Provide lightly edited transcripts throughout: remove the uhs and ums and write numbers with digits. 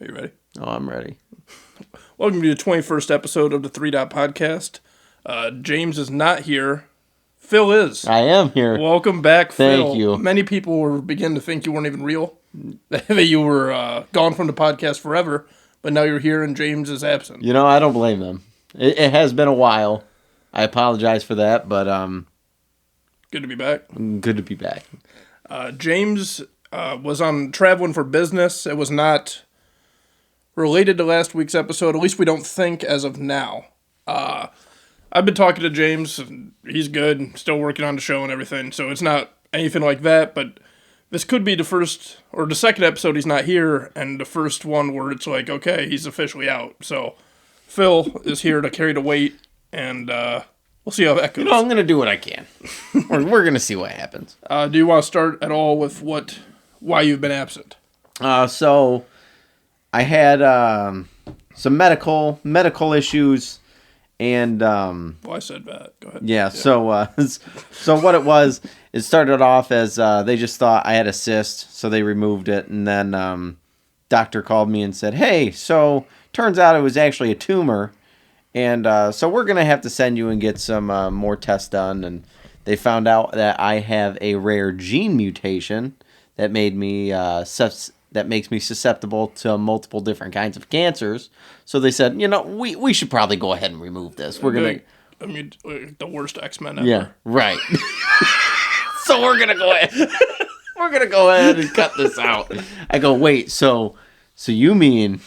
Are you ready? Oh, I'm ready. Welcome to the 21st episode of the 3 Dot Podcast. James is not here. Phil is. I am here. Welcome back, Phil. Thank you. Many people were beginning to think you weren't even real, that you were gone from the podcast forever, but now you're here and James is absent. You know, I don't blame them. It has been a while. I apologize for that, but Good to be back. good to be back. James was on traveling for business. It was not related to last week's episode. At least we don't think as of now. I've been talking to James. And he's good. Still working on the show and everything. So it's not anything like that. But this could be the first or the second episode he's not here, and the first one where it's like, okay, he's officially out. So Phil is here to carry the weight, and we'll see how that goes. You know, I'm going to do what I can. We're going to see what happens. Do you want to start at all with why you've been absent? So I had some medical issues, and Well, I said that. Go ahead. yeah. So what it started off as they just thought I had a cyst, so they removed it, and then doctor called me and said, "Hey, so turns out it was actually a tumor, and so we're gonna have to send you and get some more tests done." And they found out that I have a rare gene mutation that made me that makes me susceptible to multiple different kinds of cancers. So they said, you know, we should probably go ahead and remove this. We're gonna. I mean, the worst X-Men ever. Yeah, right. So we're gonna go ahead. We're gonna go ahead and cut this out. I go, wait. So you mean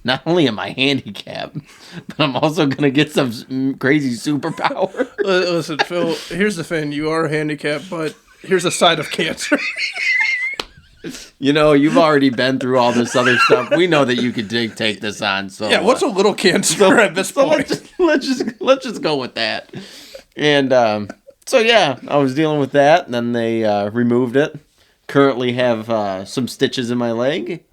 not only am I handicapped, but I'm also gonna get some crazy superpower? Listen, Phil. Here's the thing: you are handicapped, but here's a side of cancer. You know, you've already been through all this other stuff. We know that you could take this on. So Yeah, what's a little cancer at this point? Let's just go with that. And so yeah, I was dealing with that, and then they removed it. Currently have some stitches in my leg,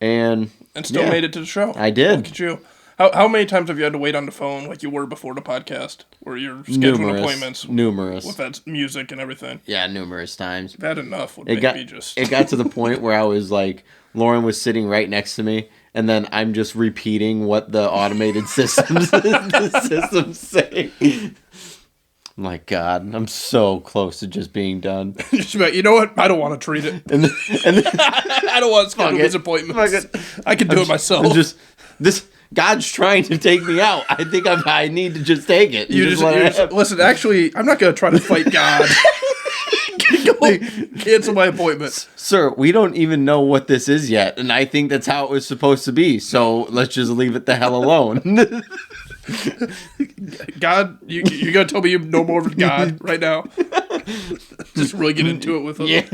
and still made it to the show. I did. Look at you. How many times have you had to wait on the phone like you were before the podcast, where you're scheduling appointments? Numerous. With that music and everything. Yeah, numerous times. You've had enough. It got to the point where I was like, Lauren was sitting right next to me, and then I'm just repeating what the automated systems say. I'm like, God, I'm so close to just being done. You know what? I don't want to treat it. And then I don't want to schedule these appointments. I can do it myself. God's trying to take me out. I think I need to just take it. Listen, actually, I'm not going to try to fight God. Cancel my appointment. Sir, we don't even know what this is yet, and I think that's how it was supposed to be, so let's just leave it the hell alone. God, you're going to tell me you know more of God right now? Just really get into it with him. Yeah.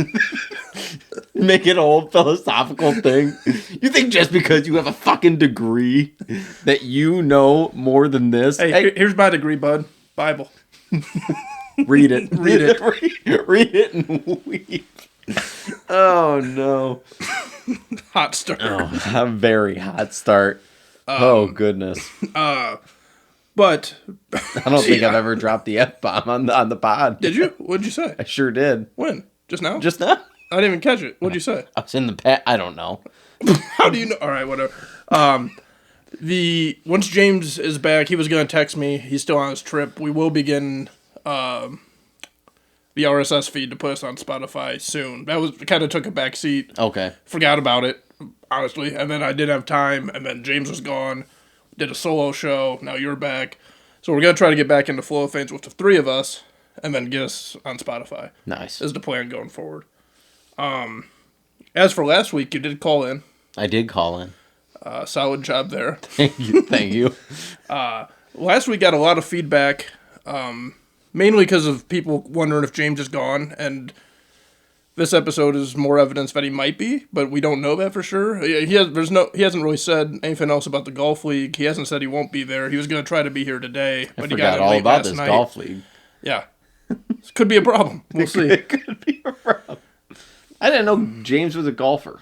Make it a whole philosophical thing. You think just because you have a fucking degree that you know more than this? Hey, here's my degree, bud. Bible. Read it. Read it. Read it and weep. Oh, no. Hot start. Oh, a very hot start. Oh, goodness. But I don't think I've ever dropped the F-bomb on the pod. Did you? What'd you say? I sure did. When? Just now? Just now? I didn't even catch it. What'd you say? I was in the past. I don't know. How do you know? All right, whatever. Once James is back, he was going to text me. He's still on his trip. We will begin the RSS feed to put us on Spotify soon. That kind of took a back seat. Okay. Forgot about it, honestly. And then I did have time, and then James was gone. Did a solo show. Now you're back. So we're going to try to get back into flow of things with the three of us, and then get us on Spotify. Nice. Is the plan going forward. As for last week, you did call in. I did call in. Solid job there. Thank you. Thank you. Last week got a lot of feedback, mainly because of people wondering if James is gone, and this episode is more evidence that he might be, but we don't know that for sure. He hasn't really said anything else about the golf league. He hasn't said he won't be there. He was going to try to be here today, but I he forgot got all late about last this night. golf league. Yeah, this could be a problem. We'll see. It could be a problem. I didn't know James was a golfer.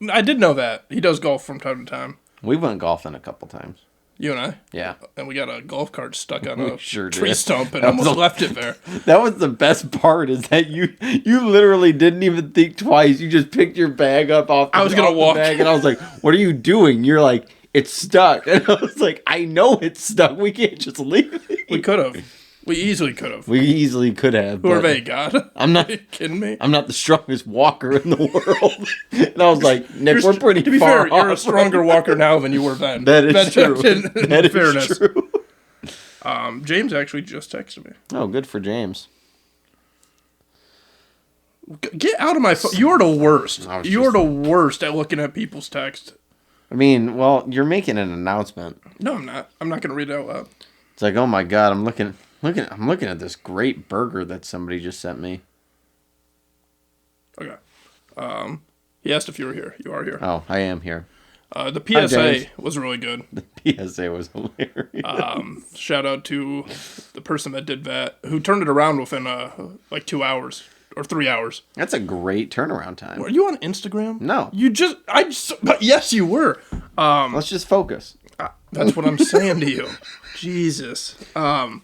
I did know that he does golf from time to time. We went golfing a couple times. You and I. Yeah. And we got a golf cart stuck on We a sure tree did. stump and almost left it there. That was the best part, is that you literally didn't even think twice. You just picked your bag up off the, I was gonna walk. bag, and I was like, what are you doing? You're like, it's stuck. And I was like, I know it's stuck. We can't just leave it. We could have. We easily could have. We easily could have. Who are they, God? I'm not. Are you kidding me? I'm not the strongest walker in the world. And I was like, Nick, we're pretty To be far fair, you're a off. stronger walker now than you were then. That is true. In fairness. True. James actually just texted me. Oh, good for James. Get out of my phone. You're the worst. I was You're just- the worst at looking at people's text. I mean, well, you're making an announcement. No, I'm not. I'm not going to read it out loud. It's like, oh my God, I'm looking at this great burger that somebody just sent me. Okay. He asked if you were here. You are here. Oh, I am here. The Hi, PSA James. was really good. The PSA was hilarious. Shout out to the person that did that, who turned it around within like 2 hours or 3 hours. That's a great turnaround time. Are you on Instagram? No. But yes, you were. Let's just focus. That's what I'm saying to you. Jesus. But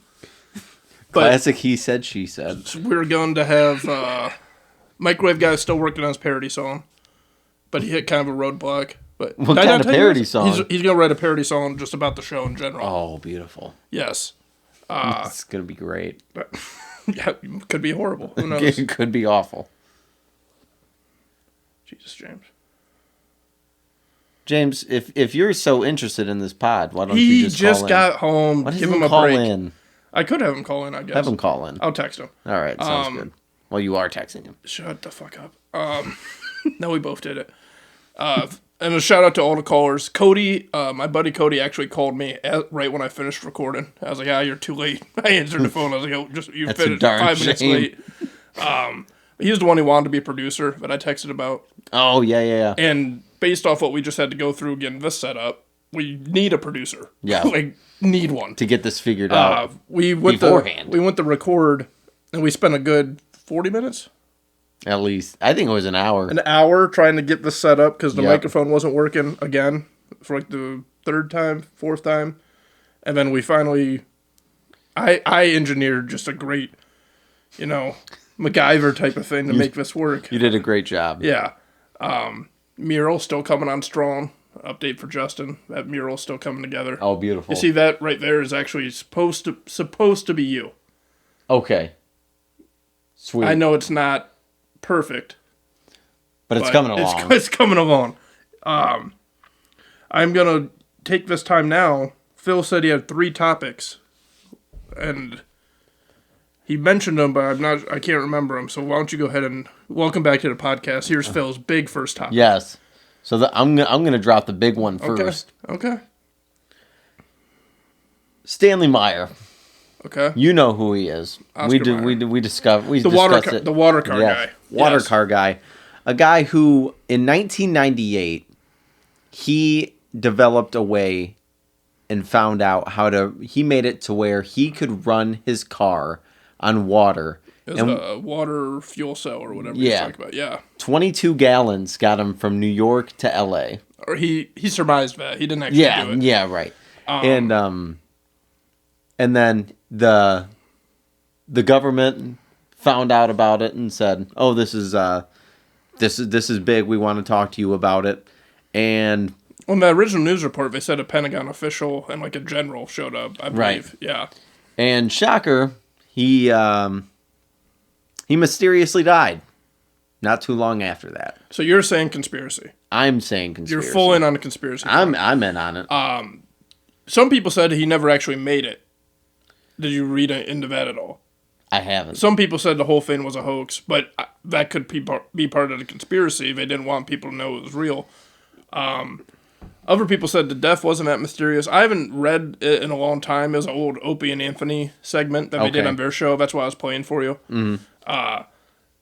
Classic he said, she said. we're going to have Microwave Guy still working on his parody song, but he hit kind of a roadblock. But What did I kind not of tell you parody this? song? He's going to write a parody song just about the show in general. Oh, beautiful. Yes. It's going to be great. But, yeah, it could be horrible. Who knows? It could be awful. Jesus, James. James, if you're so interested in this pod, why don't you He just just call in? got home. Why doesn't Give he him a call break. in? I could have him call in, I guess. Have him call in. I'll text him. All right, sounds good. Well, you are texting him. Shut the fuck up. No, we both did it. And a shout out to all the callers. Cody, my buddy Cody, actually called me right when I finished recording. I was like, "Ah, you're too late." I answered the phone. I was like, "Oh, you That's a finished darn 5 minutes shame. late." He's the one who wanted to be a producer that I texted about. Oh, yeah. And based off what we just had to go through getting this set up, we need a producer. Yeah. like need one To get this figured out. We went beforehand. we went to record, and we spent a good 40 minutes. At least. I think it was an hour. An hour trying to get this set up because the Yep. microphone wasn't working again for like the fourth time. And then we finally, I engineered just a great, MacGyver type of thing to make this work. You did a great job. Yeah. Mural still coming on strong. Update for Justin. That mural's still coming together. Oh, beautiful. You see that right there is actually supposed to be you. Okay. Sweet. I know it's not perfect. but it's but coming along. It's coming along. I'm gonna take this time now. Phil said he had 3 topics, and he mentioned them, but I can't remember them. So why don't you go ahead and welcome back to the podcast? Here's Phil's big first topic. Yes. So I'm gonna drop the big one first. Okay. Stanley Meyer. Okay. You know who he is. Oscar Mayer. We discussed The water car Yes, guy. Water Yes. car guy. A guy who in 1998 he developed a way and found out he made it to where he could run his car on water. It was a water fuel cell or whatever Yeah. you're talking about. Yeah. 22 gallons got him from New York to LA. Or he surmised that. He didn't actually do it. Yeah, right. And then the government found out about it and said, "Oh, this is big. We want to talk to you about it." And On the original news report, they said a Pentagon official and like a general showed up, I believe. Right. Yeah. And shocker, he mysteriously died not too long after that. So you're saying conspiracy. I'm saying conspiracy. You're full in on a conspiracy. I'm in on it. Some people said he never actually made it. Did you read into that at all? I haven't. Some people said the whole thing was a hoax, but that could be part of the conspiracy. They didn't want people to know it was real. Other people said the death wasn't that mysterious. I haven't read it in a long time. It was an old Opie and Anthony segment that they did Okay. on their show. That's why I was playing for you. Mm-hmm.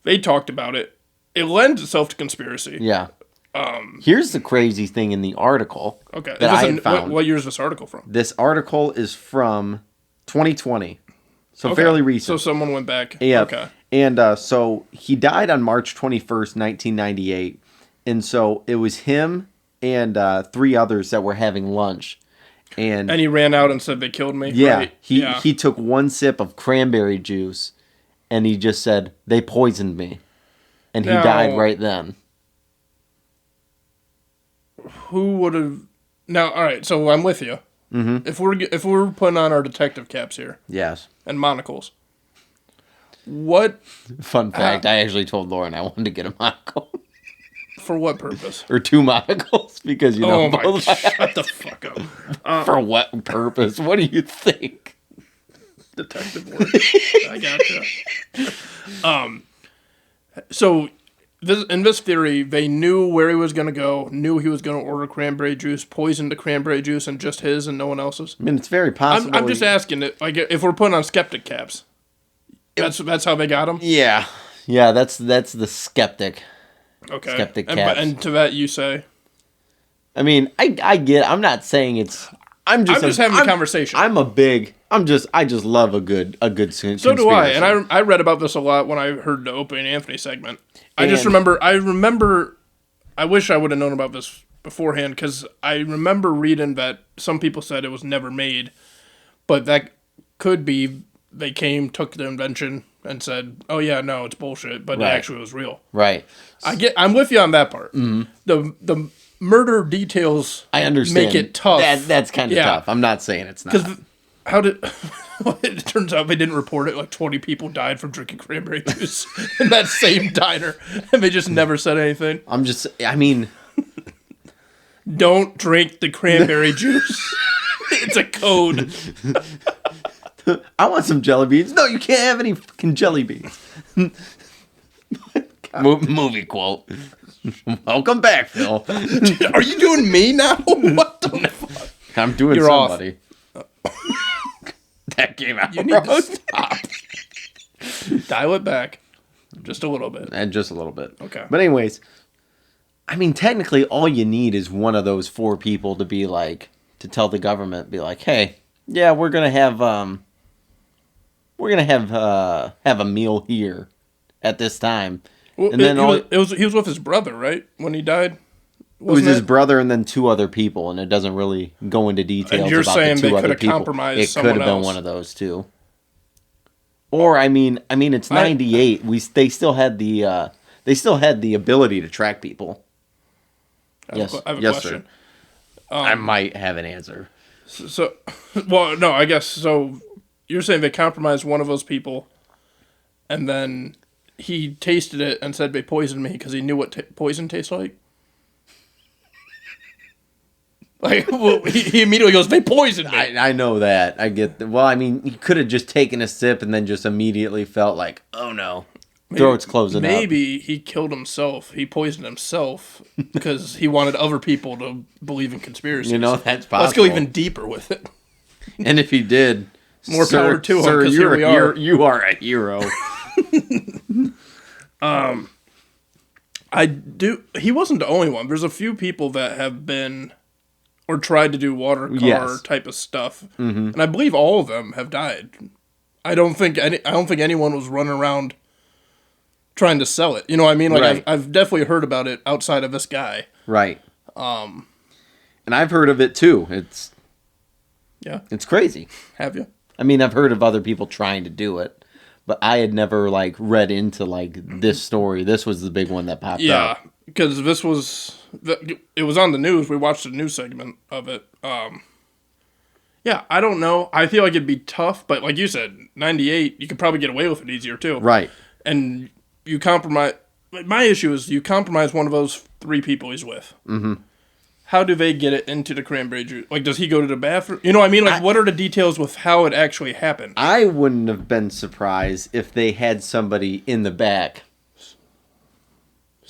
They talked about it. It lends itself to conspiracy. Yeah. Here's the crazy thing in the article Okay. that I had found. What year is this article from? This article is from 2020, so fairly recent. So someone went back. Yeah. Okay. And so he died on March 21st, 1998. And so it was him and 3 others that were having lunch. And he ran out and said they killed me. Yeah, right? he took one sip of cranberry juice, and he just said, they poisoned me. And he died right then. Who would have... Now, all right, so I'm with you. Mm-hmm. If we're putting on our detective caps here. Yes. And monocles. What... Fun fact, I actually told Lauren I wanted to get a monocle. For what purpose? Or 2 monocles, because, you know... Oh, my... Shut the fuck up. For what purpose? What do you think? Detective work. I gotcha. So, in this theory, they knew where he was going to go, knew he was going to order cranberry juice, poisoned the cranberry juice, and just his and no one else's. I mean, it's very possible. I'm just asking, like, if we're putting on skeptic caps, that's how they got him? Yeah. Yeah, that's the skeptic. Okay. Skeptic caps. And to that you say? I mean, I'm not saying it's... I'm just having a conversation. I just love a good conspiracy. So do I, and I read about this a lot when I heard the Opie and Anthony segment. I remember, I wish I would have known about this beforehand, because I remember reading that some people said it was never made, but that could be they took the invention and said, oh yeah, no, it's bullshit, but it actually was real. Right. I'm with you on that part. Mm-hmm. The murder details I understand. Make it tough. That's kind of tough. I'm not saying it's not. Because how did... It turns out they didn't report it. Like 20 people died from drinking cranberry juice in that same diner. And they just never said anything. Don't drink the cranberry juice. It's a code. I want some jelly beans. No, you can't have any fucking jelly beans. Movie quote. Welcome back, Phil. Are you doing me now? What the fuck? I'm doing You're somebody. That came out. You need to stop. Dial it back. Just a little bit. And just a little bit. Okay. But anyways, I mean, technically all you need is one of those 4 people to be like, to tell the government, be like, hey, yeah, we're going to have a meal here at this time. Well, and then he was with his brother, right? When he died? It was his brother and then 2 other people, and it doesn't really go into details and you're about saying the 2 they other could have people. compromised It someone could have been else. one of those 2. Or I mean, it's 98. They still had the ability to track people. I have a question. Sir. I might have an answer. So, well, no, I guess so. You're saying they compromised one of those people, and then he tasted it and said they poisoned me because he knew what poison tastes like. Like, well, he immediately goes, they poisoned me. I know that. I get well, I mean, he could have just taken a sip and then just immediately felt like, oh no, throat's closing up. Maybe he killed himself. He poisoned himself because he wanted other people to believe in conspiracies. You know, that's possible. Let's go even deeper with it. And if he did, more power to him, because here we are. You are a hero. He wasn't the only one. There's a few people that have been or tried to do water car type of stuff, and I believe all of them have died. I don't think anyone was running around trying to sell it. You know what I mean? Like right. I've definitely heard about it outside of this guy. Right. And I've heard of it too. It's crazy. Have you? I mean, I've heard of other people trying to do it, but I had never like read into like this story. This was the big one that popped up. Yeah, because it was on the news. We watched a news segment of it. Yeah, I don't know. I feel like it'd be tough, but like you said, 98, you could probably get away with it easier too. Right. And you compromise. My issue is you compromise one of those 3 people he's with. Mm-hmm. How do they get it into the cranberry juice? Like, does he go to the bathroom? You know what I mean? Like, what are the details with how it actually happened? I wouldn't have been surprised if they had somebody in the back.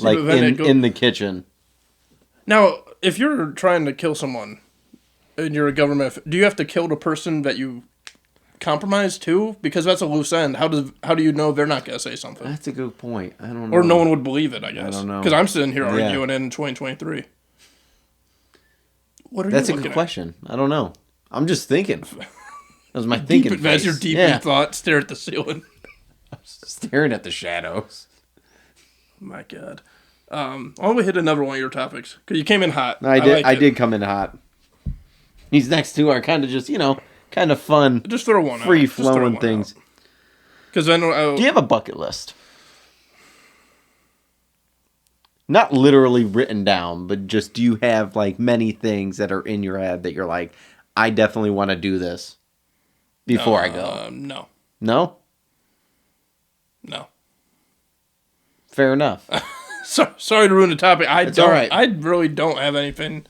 Like, in the kitchen. Now, if you're trying to kill someone and you're a government, do you have to kill the person that you compromise too? Because that's a loose end. How do you know they're not going to say something? That's a good point. I don't know. Or no one would believe it, I guess. I don't know. Because I'm sitting here arguing in 2023. What are That's you a good question. I don't know. I'm just thinking. That was my thinking face. As your deep in thought, stare at the ceiling. Staring at the shadows. My God. I want to hit another one of your topics. Because you came in hot. No, I did come in hot. these next two are kind of just, kind of fun, Just throw one out. free-flowing things. Because I know. Do you have a bucket list? Not literally written down, but just do you have like many things that are in your head that you're like, I definitely want to do this before I go? No. No? No. Fair enough. Sorry to ruin the topic. It's all right. I really don't have anything.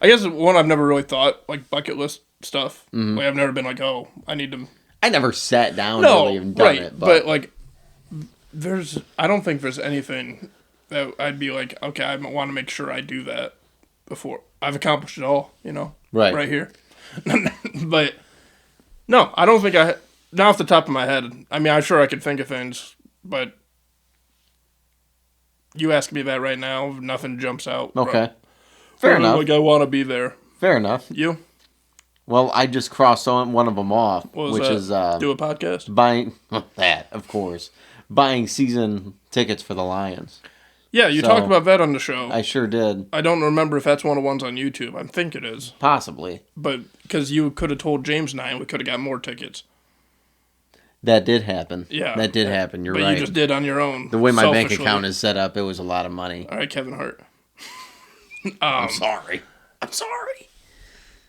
I guess one I've never really thought like bucket list stuff. Mm-hmm. Like I've never been like, oh, I need to. I never sat down really and done it, but like, I don't think there's anything that I'd be like, okay, I want to make sure I do that before I've accomplished it all. Right here. But no, I don't think not off the top of my head. I mean, I'm sure I could think of things, but you ask me that right now, nothing jumps out. Okay. Fair enough. Like I want to be there. Fair enough. You? Well, I just crossed one of them off, which that? is do a podcast. Buying that, of course, buying season tickets for the Lions. Yeah, you talked about that on the show. I sure did. I don't remember if that's one of the ones on YouTube. I think it is. Possibly. But because you could have told James and I, we could have got more tickets. That did happen. Yeah. That did happen. You're right. But you just did on your own. The way my bank account is set up, it was a lot of money. All right, Kevin Hart. I'm sorry.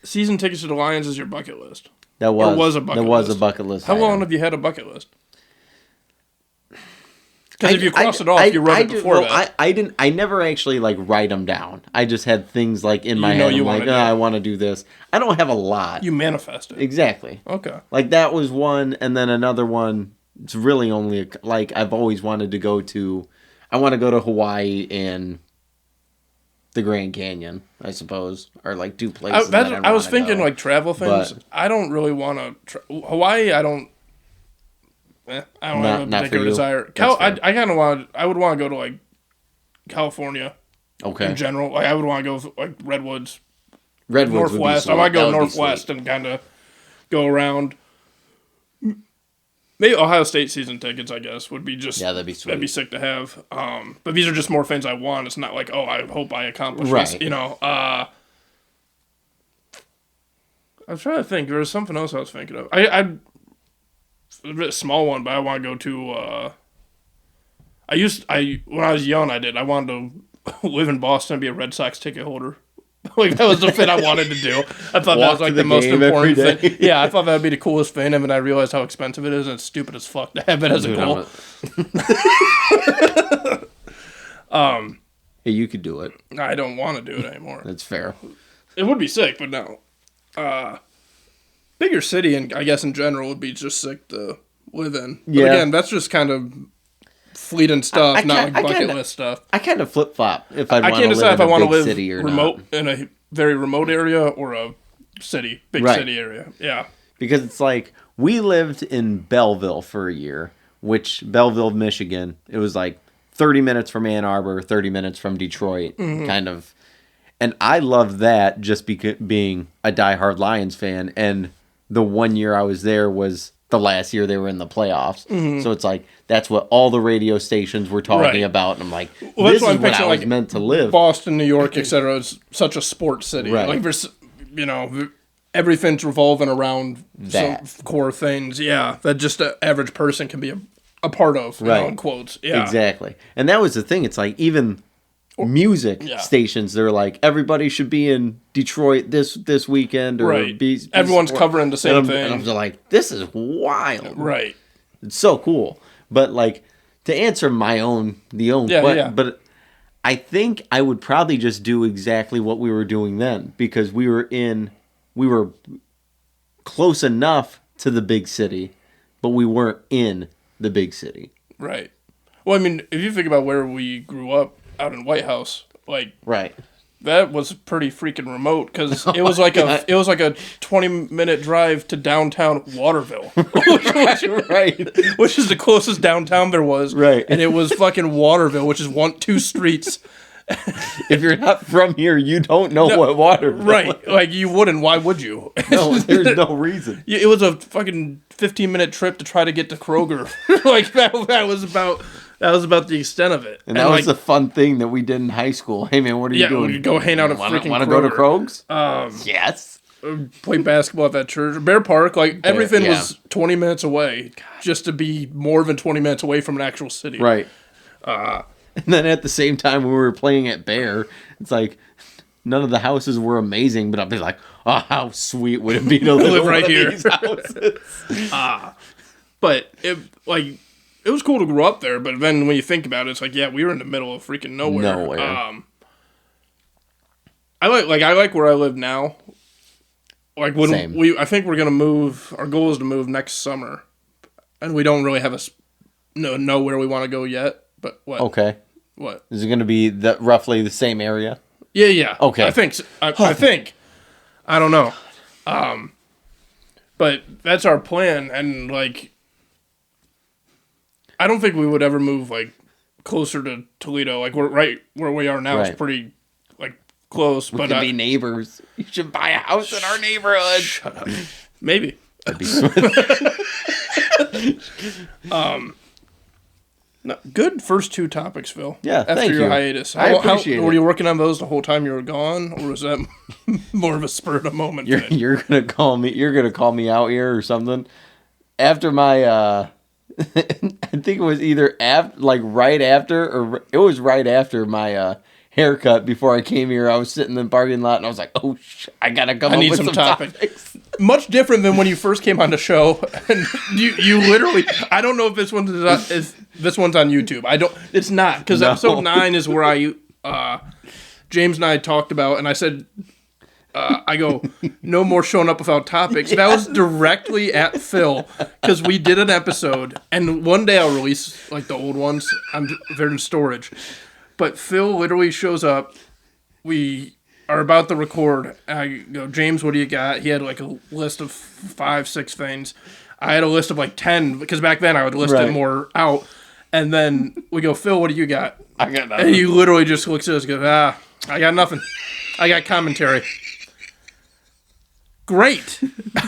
Season tickets to the Lions is your bucket list. That was a bucket list. was a bucket list. How long have you had a bucket list? Because if you cross it off, you wrote it before that. I never actually like write them down. I just had things like in my head. I'm like, I want to do this. I don't have a lot. You manifest it. Exactly. Okay. Like that was one, and then another one. It's really only like I've always wanted to go to. I want to go to Hawaii and the Grand Canyon, I suppose, are like two places. I was thinking like travel things. But I don't really want to. Hawaii, I don't. I don't have a particular desire. I kind of want. I would want to go to like California. Okay. In general, like I would want to go like Redwoods. Redwoods Northwest. I want to go Northwest and kind of go around. Maybe Ohio State season tickets, I guess, would be just that'd be sweet. That'd be sick to have. But these are just more things I want. It's not like I hope I accomplish this. I was trying to think. There was something else I was thinking of. A bit small one, but I want to go to. When I was young, I wanted to live in Boston and be a Red Sox ticket holder. Like that was the thing I wanted to do. I thought that was like the most important thing. Yeah, I thought that would be the coolest thing, and then I realized how expensive it is, and it's stupid as fuck to have it as a goal. Hey, you could do it. I don't want to do it anymore. That's fair. It would be sick, but no. Bigger city, and I guess in general, would be just sick to live in. But again, that's just kind of fleeting stuff, not like bucket list stuff. I kind of flip flop if I can't decide if I want to live city or remote not. in a very remote area or a city, big city area. Yeah, because it's like we lived in Belleville for a year, Belleville, Michigan. It was like 30 minutes from Ann Arbor, 30 minutes from Detroit, kind of. And I loved that just being a diehard Lions fan. And the 1 year I was there was the last year they were in the playoffs. Mm-hmm. So it's like, that's what all the radio stations were talking about. And I'm like, this is where I was meant to live. Boston, New York, etc. is such a sports city. Right. Like there's, everything's revolving around some core things. Yeah, that just an average person can be a part of, in quotes. Yeah. Exactly. And that was the thing. It's like, even music stations, they're like, everybody should be in Detroit this weekend, or everyone's covering the same thing. And I'm just like, this is wild. Right. It's so cool. But like, to answer but I think I would probably just do exactly what we were doing then, because we were close enough to the big city, but we weren't in the big city. Right. Well, I mean, if you think about where we grew up, out in White House, that was pretty freaking remote, because it was like a 20-minute drive to downtown Waterville, which is the closest downtown there was, and it was fucking Waterville, which is 2 streets. If you're not from here, you don't know what Waterville is. Like you wouldn't. Why would you? No, there's no reason. It was a fucking 15-minute trip to try to get to Kroger. Like that was about That was about the extent of it. And that was the fun thing that we did in high school. Hey, man, what are you doing? Yeah, go hang out at freaking Want to go to Krogs? Yes. Play basketball at that church. Bear Park, everything was 20 minutes away just to be more than 20 minutes away from an actual city. Right. And then at the same time, when we were playing at Bear, it's like none of the houses were amazing, but I'd be like, oh, how sweet would it be to live right here? These houses? But it was cool to grow up there, but then when you think about it, it's like, yeah, we were in the middle of freaking nowhere. I like where I live now. Like when Same. I think we're gonna move. Our goal is to move next summer, and we don't really have know where we want to go yet. But what? Okay. What is it going to be? Roughly the same area? Yeah. Okay. I think. I think. I don't know. But that's our plan, and I don't think we would ever move closer to Toledo. We're right where we are now. Right. It's pretty close. We could be neighbors. You should buy a house in our neighborhood. Shut up. Maybe. That'd be good first two topics, Phil. Yeah, after your hiatus. I appreciate it. Were you working on those the whole time you were gone, or was that more of a spur of the moment? You're gonna call me. You're gonna call me out here or something after my. I think it was either right after, or it was right after my haircut. Before I came here, I was sitting in the parking lot and I was like, "Oh, I gotta come up with some topics." Much different than when you first came on the show, and you literally. I don't know if this one's on YouTube. It's not, because episode 9 is where James and I talked about, and I said, I go, no more showing up without topics. That was directly at Phil, because we did an episode, and one day I'll release the old ones. They're in storage. But Phil literally shows up. We are about to record. I go, James, what do you got? He had a list of 5, 6 things. I had a list of 10, because back then I would list it more out. And then we go, Phil, what do you got? I got nothing. And he literally just looks at us and goes, I got nothing. I got commentary. Great.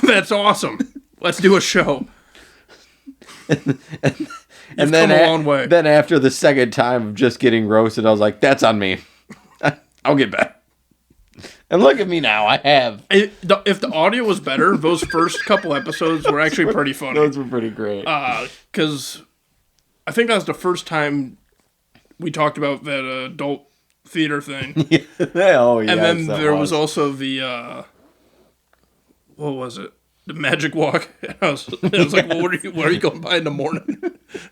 That's awesome. Let's do a show. And then come a long way. Then after the second time of just getting roasted, I was like, that's on me. I'll get back. And look at me now. I have. If the audio was better, those first couple episodes were actually pretty funny. Those were pretty great. Because I think that was the first time we talked about that adult theater thing. Oh, yeah. And then there was also the, what was it? The magic walk. I was like, well, where are you going by in the morning?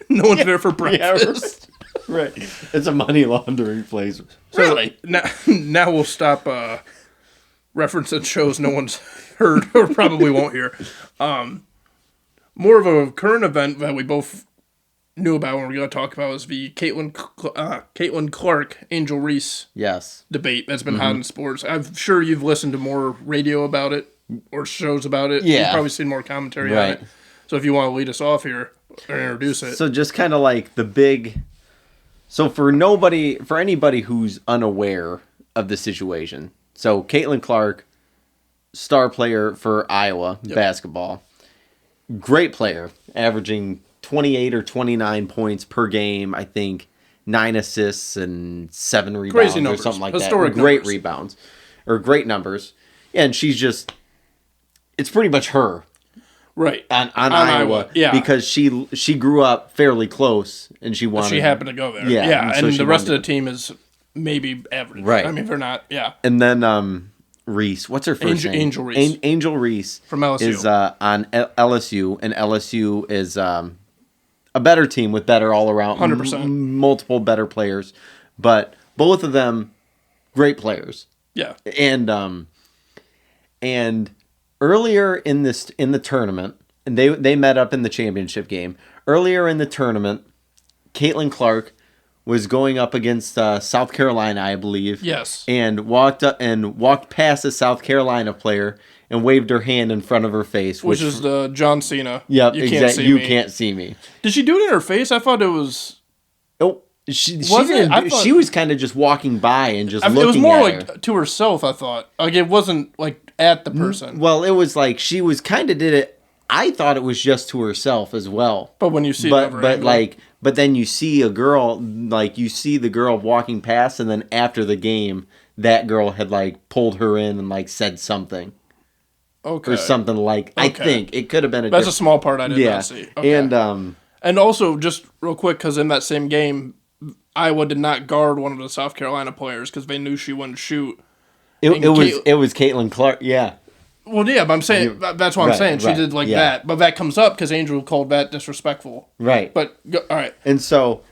No one's there for breakfast. Yeah, right. It's a money laundering place. So really? Now we'll stop referencing shows no one's heard or probably won't hear. More of a current event that we both knew about and we're going to talk about is the Caitlin Clark, Angel Reese debate that's been hot in sports. I'm sure you've listened to more radio about it or shows about it. Yeah. You've probably seen more commentary on it. So if you want to lead us off here or introduce it. So just kind of the big... So for anybody who's unaware of the situation, so Caitlin Clark, star player for Iowa basketball, great player, averaging 28 or 29 points per game, I think, 9 assists and 7 rebounds or something like Historic that. Great numbers. Rebounds, or great numbers. And she's just, it's pretty much her. Right. On Iowa. Yeah. Because she grew up fairly close and she wanted. She happened to go there. Yeah. Yeah. And the rest of the team is maybe average. Right. I mean, they're not. Yeah. And then Reese. What's her first name? Angel Reese. Angel Reese. From LSU. Is on LSU. And LSU is a better team with better all around. 100%. Multiple better players. But both of them, great players. Yeah. And earlier in the tournament, and they met up in the championship game. Earlier in the tournament, Caitlin Clark was going up against South Carolina, I believe. Yes. And walked past a South Carolina player and waved her hand in front of her face, which is the John Cena. Yep, exactly. You can't see me. Did she do it in her face? I thought it was. Oh. She was kind of just walking by and just looking at her. It was more to herself, I thought. It wasn't at the person. Well, it was she was kind of did it. I thought it was just to herself as well. But when you see but But then you see a girl, like, you see the girl walking past, and then after the game, that girl had, like, pulled her in and, like, said something. Okay. Or something like, I think. It could have been That's a small part I did not see. Okay. And also, just real quick, because in that same game, Iowa did not guard one of the South Carolina players because they knew she wouldn't shoot. It was Caitlin Clark, yeah. Well, yeah, but I'm saying, that's what I'm saying. She did that. But that comes up because Angel called that disrespectful. Right. But, all right. And so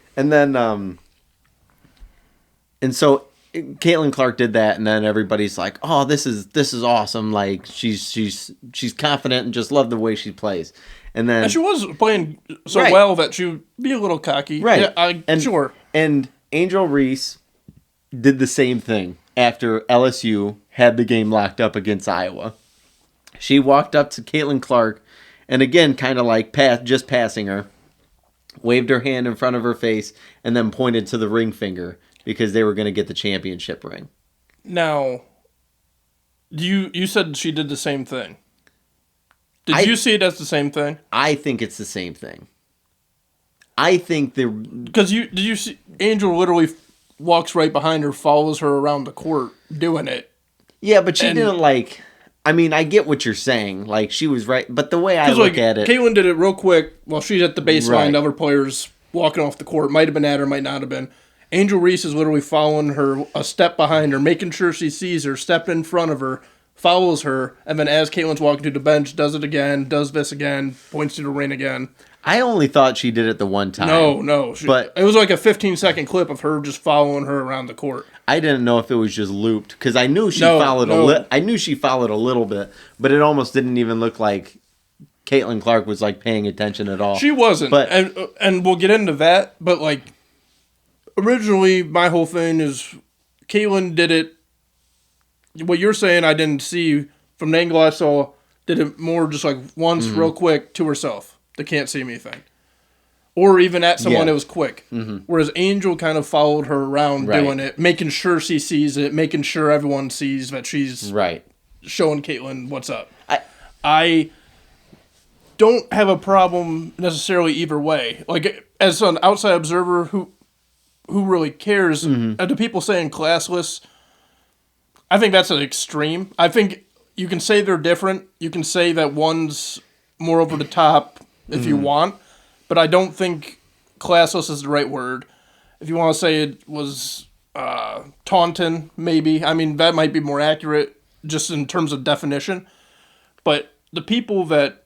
Caitlin Clark did that, and then everybody's like, "Oh, this is awesome! Like she's confident and just love the way she plays." And then she was playing so well that she would be a little cocky, right? Yeah, sure. And Angel Reese did the same thing after LSU had the game locked up against Iowa. She walked up to Caitlin Clark, and again, kind of like just passing her, waved her hand in front of her face, and then pointed to the ring finger. Because they were going to get the championship ring. Now, you said she did the same thing. Did you see it as the same thing? I think it's the same thing. I think because did you see Angel literally walks right behind her, follows her around the court doing it. Yeah, but she didn't like. I mean, I get what you're saying. Like she was right, but the way I look at it, Caitlin did it real quick while she's at the baseline. Other players walking off the court might have been at her, might not have been. Angel Reese is literally following her a step behind her, making sure she sees her, step in front of her, follows her, and then as Caitlin's walking to the bench, does it again, does this again, points to the ring again. I only thought she did it the one time. No. But it was like a 15-second clip of her just following her around the court. I didn't know if it was just looped because I knew she followed I knew she followed a little bit, but it almost didn't even look like Caitlin Clark was like paying attention at all. She wasn't, but and we'll get into that. But like originally, my whole thing is Caitlin did it. What you're saying, I didn't see from the angle I saw. Did it more just like once, real quick, to herself. The can't see me thing. Or even at someone, it was quick. Mm-hmm. Whereas Angel kind of followed her around doing it, making sure she sees it, making sure everyone sees that she's showing Caitlin what's up. I don't have a problem necessarily either way. Like, as an outside observer who really cares, the people saying classless, I think that's an extreme. I think you can say they're different. You can say that one's more over the top if you want, but I don't think classless is the right word. If you want to say it was taunting, maybe. I mean, that might be more accurate just in terms of definition. But the people that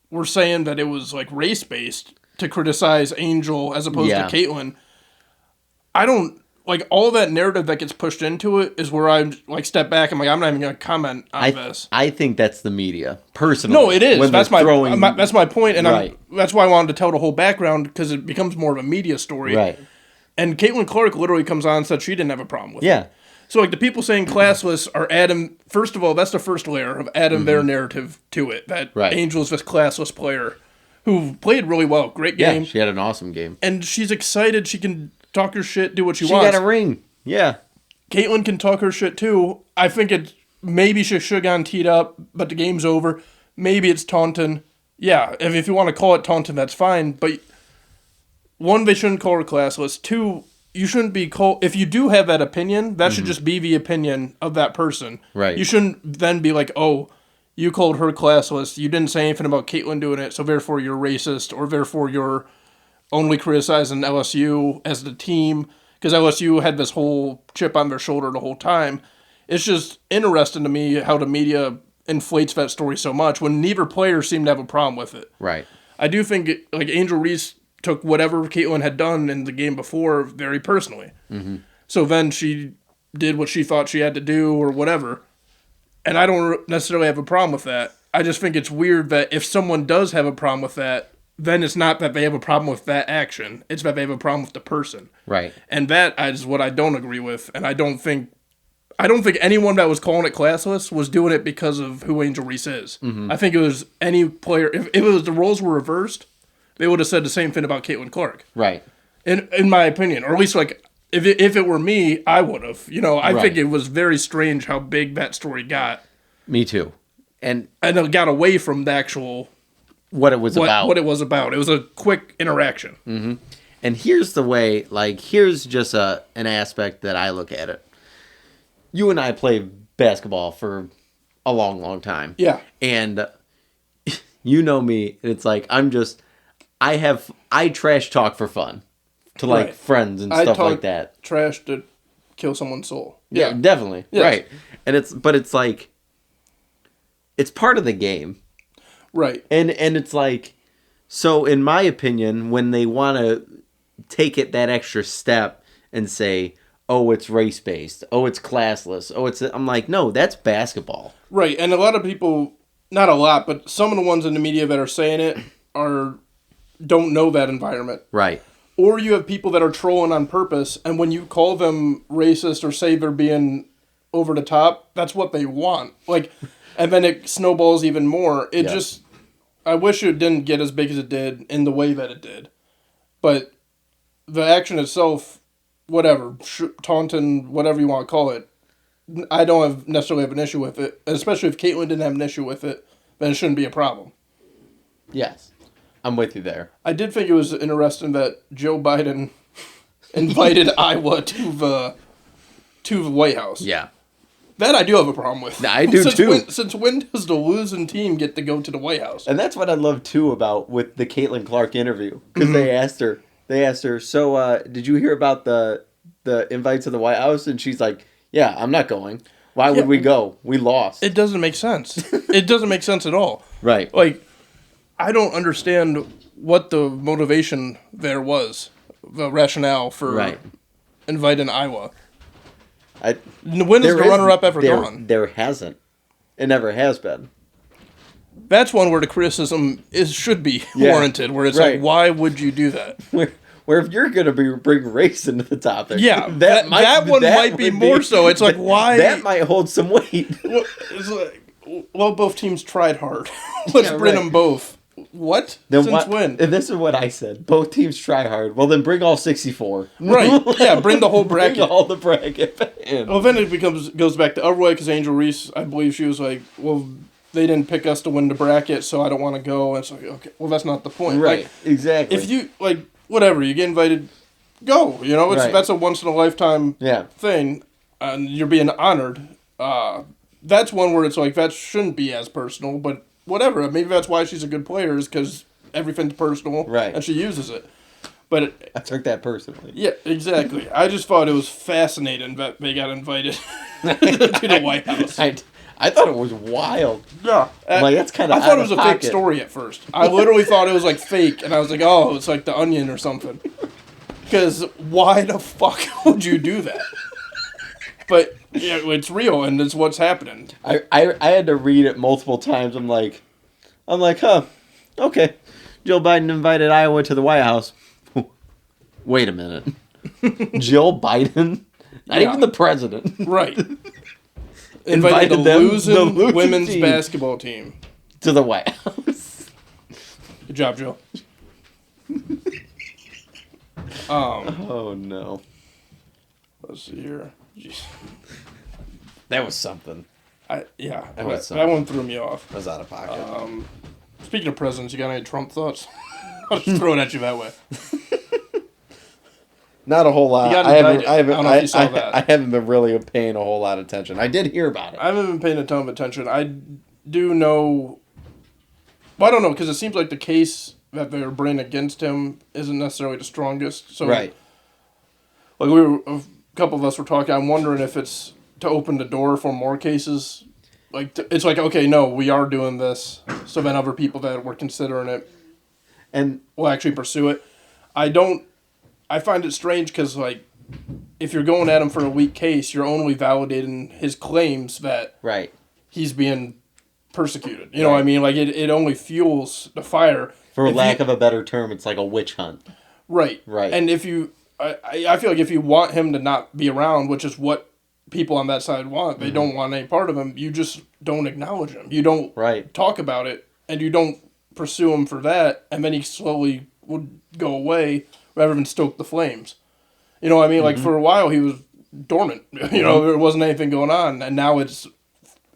were saying that it was like race-based to criticize Angel as opposed to Caitlin, I don't... Like, all that narrative that gets pushed into it is where I, like, step back and, like, I'm not even going to comment on this. I think that's the media, personally. No, it is. That's my point, and that's why I wanted to tell the whole background, because it becomes more of a media story. Right. And Caitlin Clark literally comes on and said she didn't have a problem with it. So, like, the people saying classless are adding... First of all, that's the first layer of adding their narrative to it, that Angel's this classless player who played really well. Great game. Yeah, she had an awesome game. And she's excited she can... talk her shit, do what she wants. She got a ring. Yeah. Caitlin can talk her shit too. I think maybe she should have gotten teed up, but the game's over. Maybe it's taunting. Yeah, if you want to call it taunting, that's fine. But one, they shouldn't call her classless. Two, you shouldn't be called... If you do have that opinion, that should just be the opinion of that person. Right. You shouldn't then be like, oh, you called her classless. You didn't say anything about Caitlin doing it, so therefore you're racist, or therefore you're only criticizing LSU as the team, because LSU had this whole chip on their shoulder the whole time. It's just interesting to me how the media inflates that story so much when neither player seemed to have a problem with it. Right. I do think, like, Angel Reese took whatever Caitlin had done in the game before very personally. Mm-hmm. So then she did what she thought she had to do or whatever. And I don't necessarily have a problem with that. I just think it's weird that if someone does have a problem with that, then it's not that they have a problem with that action. It's that they have a problem with the person. Right. And that is what I don't agree with. And I don't think anyone that was calling it classless was doing it because of who Angel Reese is. Mm-hmm. I think it was any player. If it was the roles were reversed, they would have said the same thing about Caitlin Clark. Right. In my opinion. Or at least, like, if it were me, I would have. You know, I think it was very strange how big that story got. Me too. And it got away from the actual... What it was about. What it was about. It was a quick interaction. Mm-hmm. And here's the way, here's just an aspect that I look at it. You and I played basketball for a long, long time. Yeah. And you know me, and it's like, I trash talk for fun to Right. friends and stuff like that. Trash to kill someone's soul. Yeah, definitely. Yes. Right. And it's like, it's part of the game. Right. And it's like, so in my opinion, when they want to take it that extra step and say, oh, it's race-based, oh, it's classless, I'm like, no, that's basketball. Right, and a lot of people, not a lot, but some of the ones in the media that are saying it don't know that environment. Right. Or you have people that are trolling on purpose, and when you call them racist or say they're being over the top, that's what they want. And then it snowballs even more. I wish it didn't get as big as it did in the way that it did. But the action itself, whatever, taunting, whatever you want to call it, I don't necessarily have an issue with it. Especially if Caitlyn didn't have an issue with it, then it shouldn't be a problem. Yes. I'm with you there. I did think it was interesting that Joe Biden invited Iowa to the White House. Yeah. That I do have a problem with. I do too. Since when does the losing team get to go to the White House? And that's what I love too about with the Caitlin Clark interview, because they asked her, so did you hear about the invite to the White House? And she's like, yeah, I'm not going. Why would we go? We lost. It doesn't make sense. It doesn't make sense at all. Right. I don't understand what the motivation there was, the rationale for inviting Iowa. When has the runner-up ever gone? There hasn't. It never has been. That's one where the criticism should be warranted, where it's like, why would you do that? Where if you're going to bring race into the topic, that one might be more so. It's like, why? That might hold some weight. Well, both teams tried hard. Let's bring them both. What? Since when? And this is what I said. Both teams try hard. Well, then bring all 64. Right. Yeah, bring the whole bracket. Bring all the bracket in. Well, then it goes back to other way, because Angel Reese, I believe she was like, well, they didn't pick us to win the bracket, so I don't want to go. And it's like, okay, well, that's not the point. Right. Exactly. If you, whatever, you get invited, go. That's a once-in-a-lifetime thing, and you're being honored. That's one where it's like, that shouldn't be as personal, but whatever. Maybe that's why she's a good player, is because everything's personal, and she uses it. But I took that personally. Yeah, exactly. I just thought it was fascinating that they got invited to the White House. I thought it was wild. Yeah. That's kind of I thought it was a fake story at first. I literally thought it was fake, and I was like, oh, it's like The Onion or something. Because why the fuck would you do that? But it's real, and it's what's happening. I had to read it multiple times. I'm like, huh, okay. Joe Biden invited Iowa to the White House. Wait a minute. Joe Biden? Not even the president. Right. Invited the losing women's basketball team to the White House. Good job, Joe. Oh, no. Let's see here. Jeez. That was something. That one threw me off. That was out of pocket. Speaking of presidents, you got any Trump thoughts? I'll just throw it at you that way. Not a whole lot. I don't know if you saw that. I haven't been really paying a whole lot of attention. I did hear about it. I haven't been paying a ton of attention. I do know... Well, I don't know, because it seems like the case that they're bringing against him isn't necessarily the strongest. So, right. A couple of us were talking, I'm wondering if it's to open the door for more cases. It's like, okay, no, we are doing this, so then other people that were considering it will actually pursue it. I find it strange because, if you're going at him for a weak case, you're only validating his claims that he's being persecuted. You know what I mean? It only fuels the fire. For lack of a better term, it's like a witch hunt. Right. Right. And if you... I feel like if you want him to not be around, which is what people on that side want, they don't want any part of him, you just don't acknowledge him. You don't talk about it, and you don't pursue him for that, and then he slowly would go away rather than stoke the flames. You know what I mean? For a while, he was dormant. There wasn't anything going on, and now it's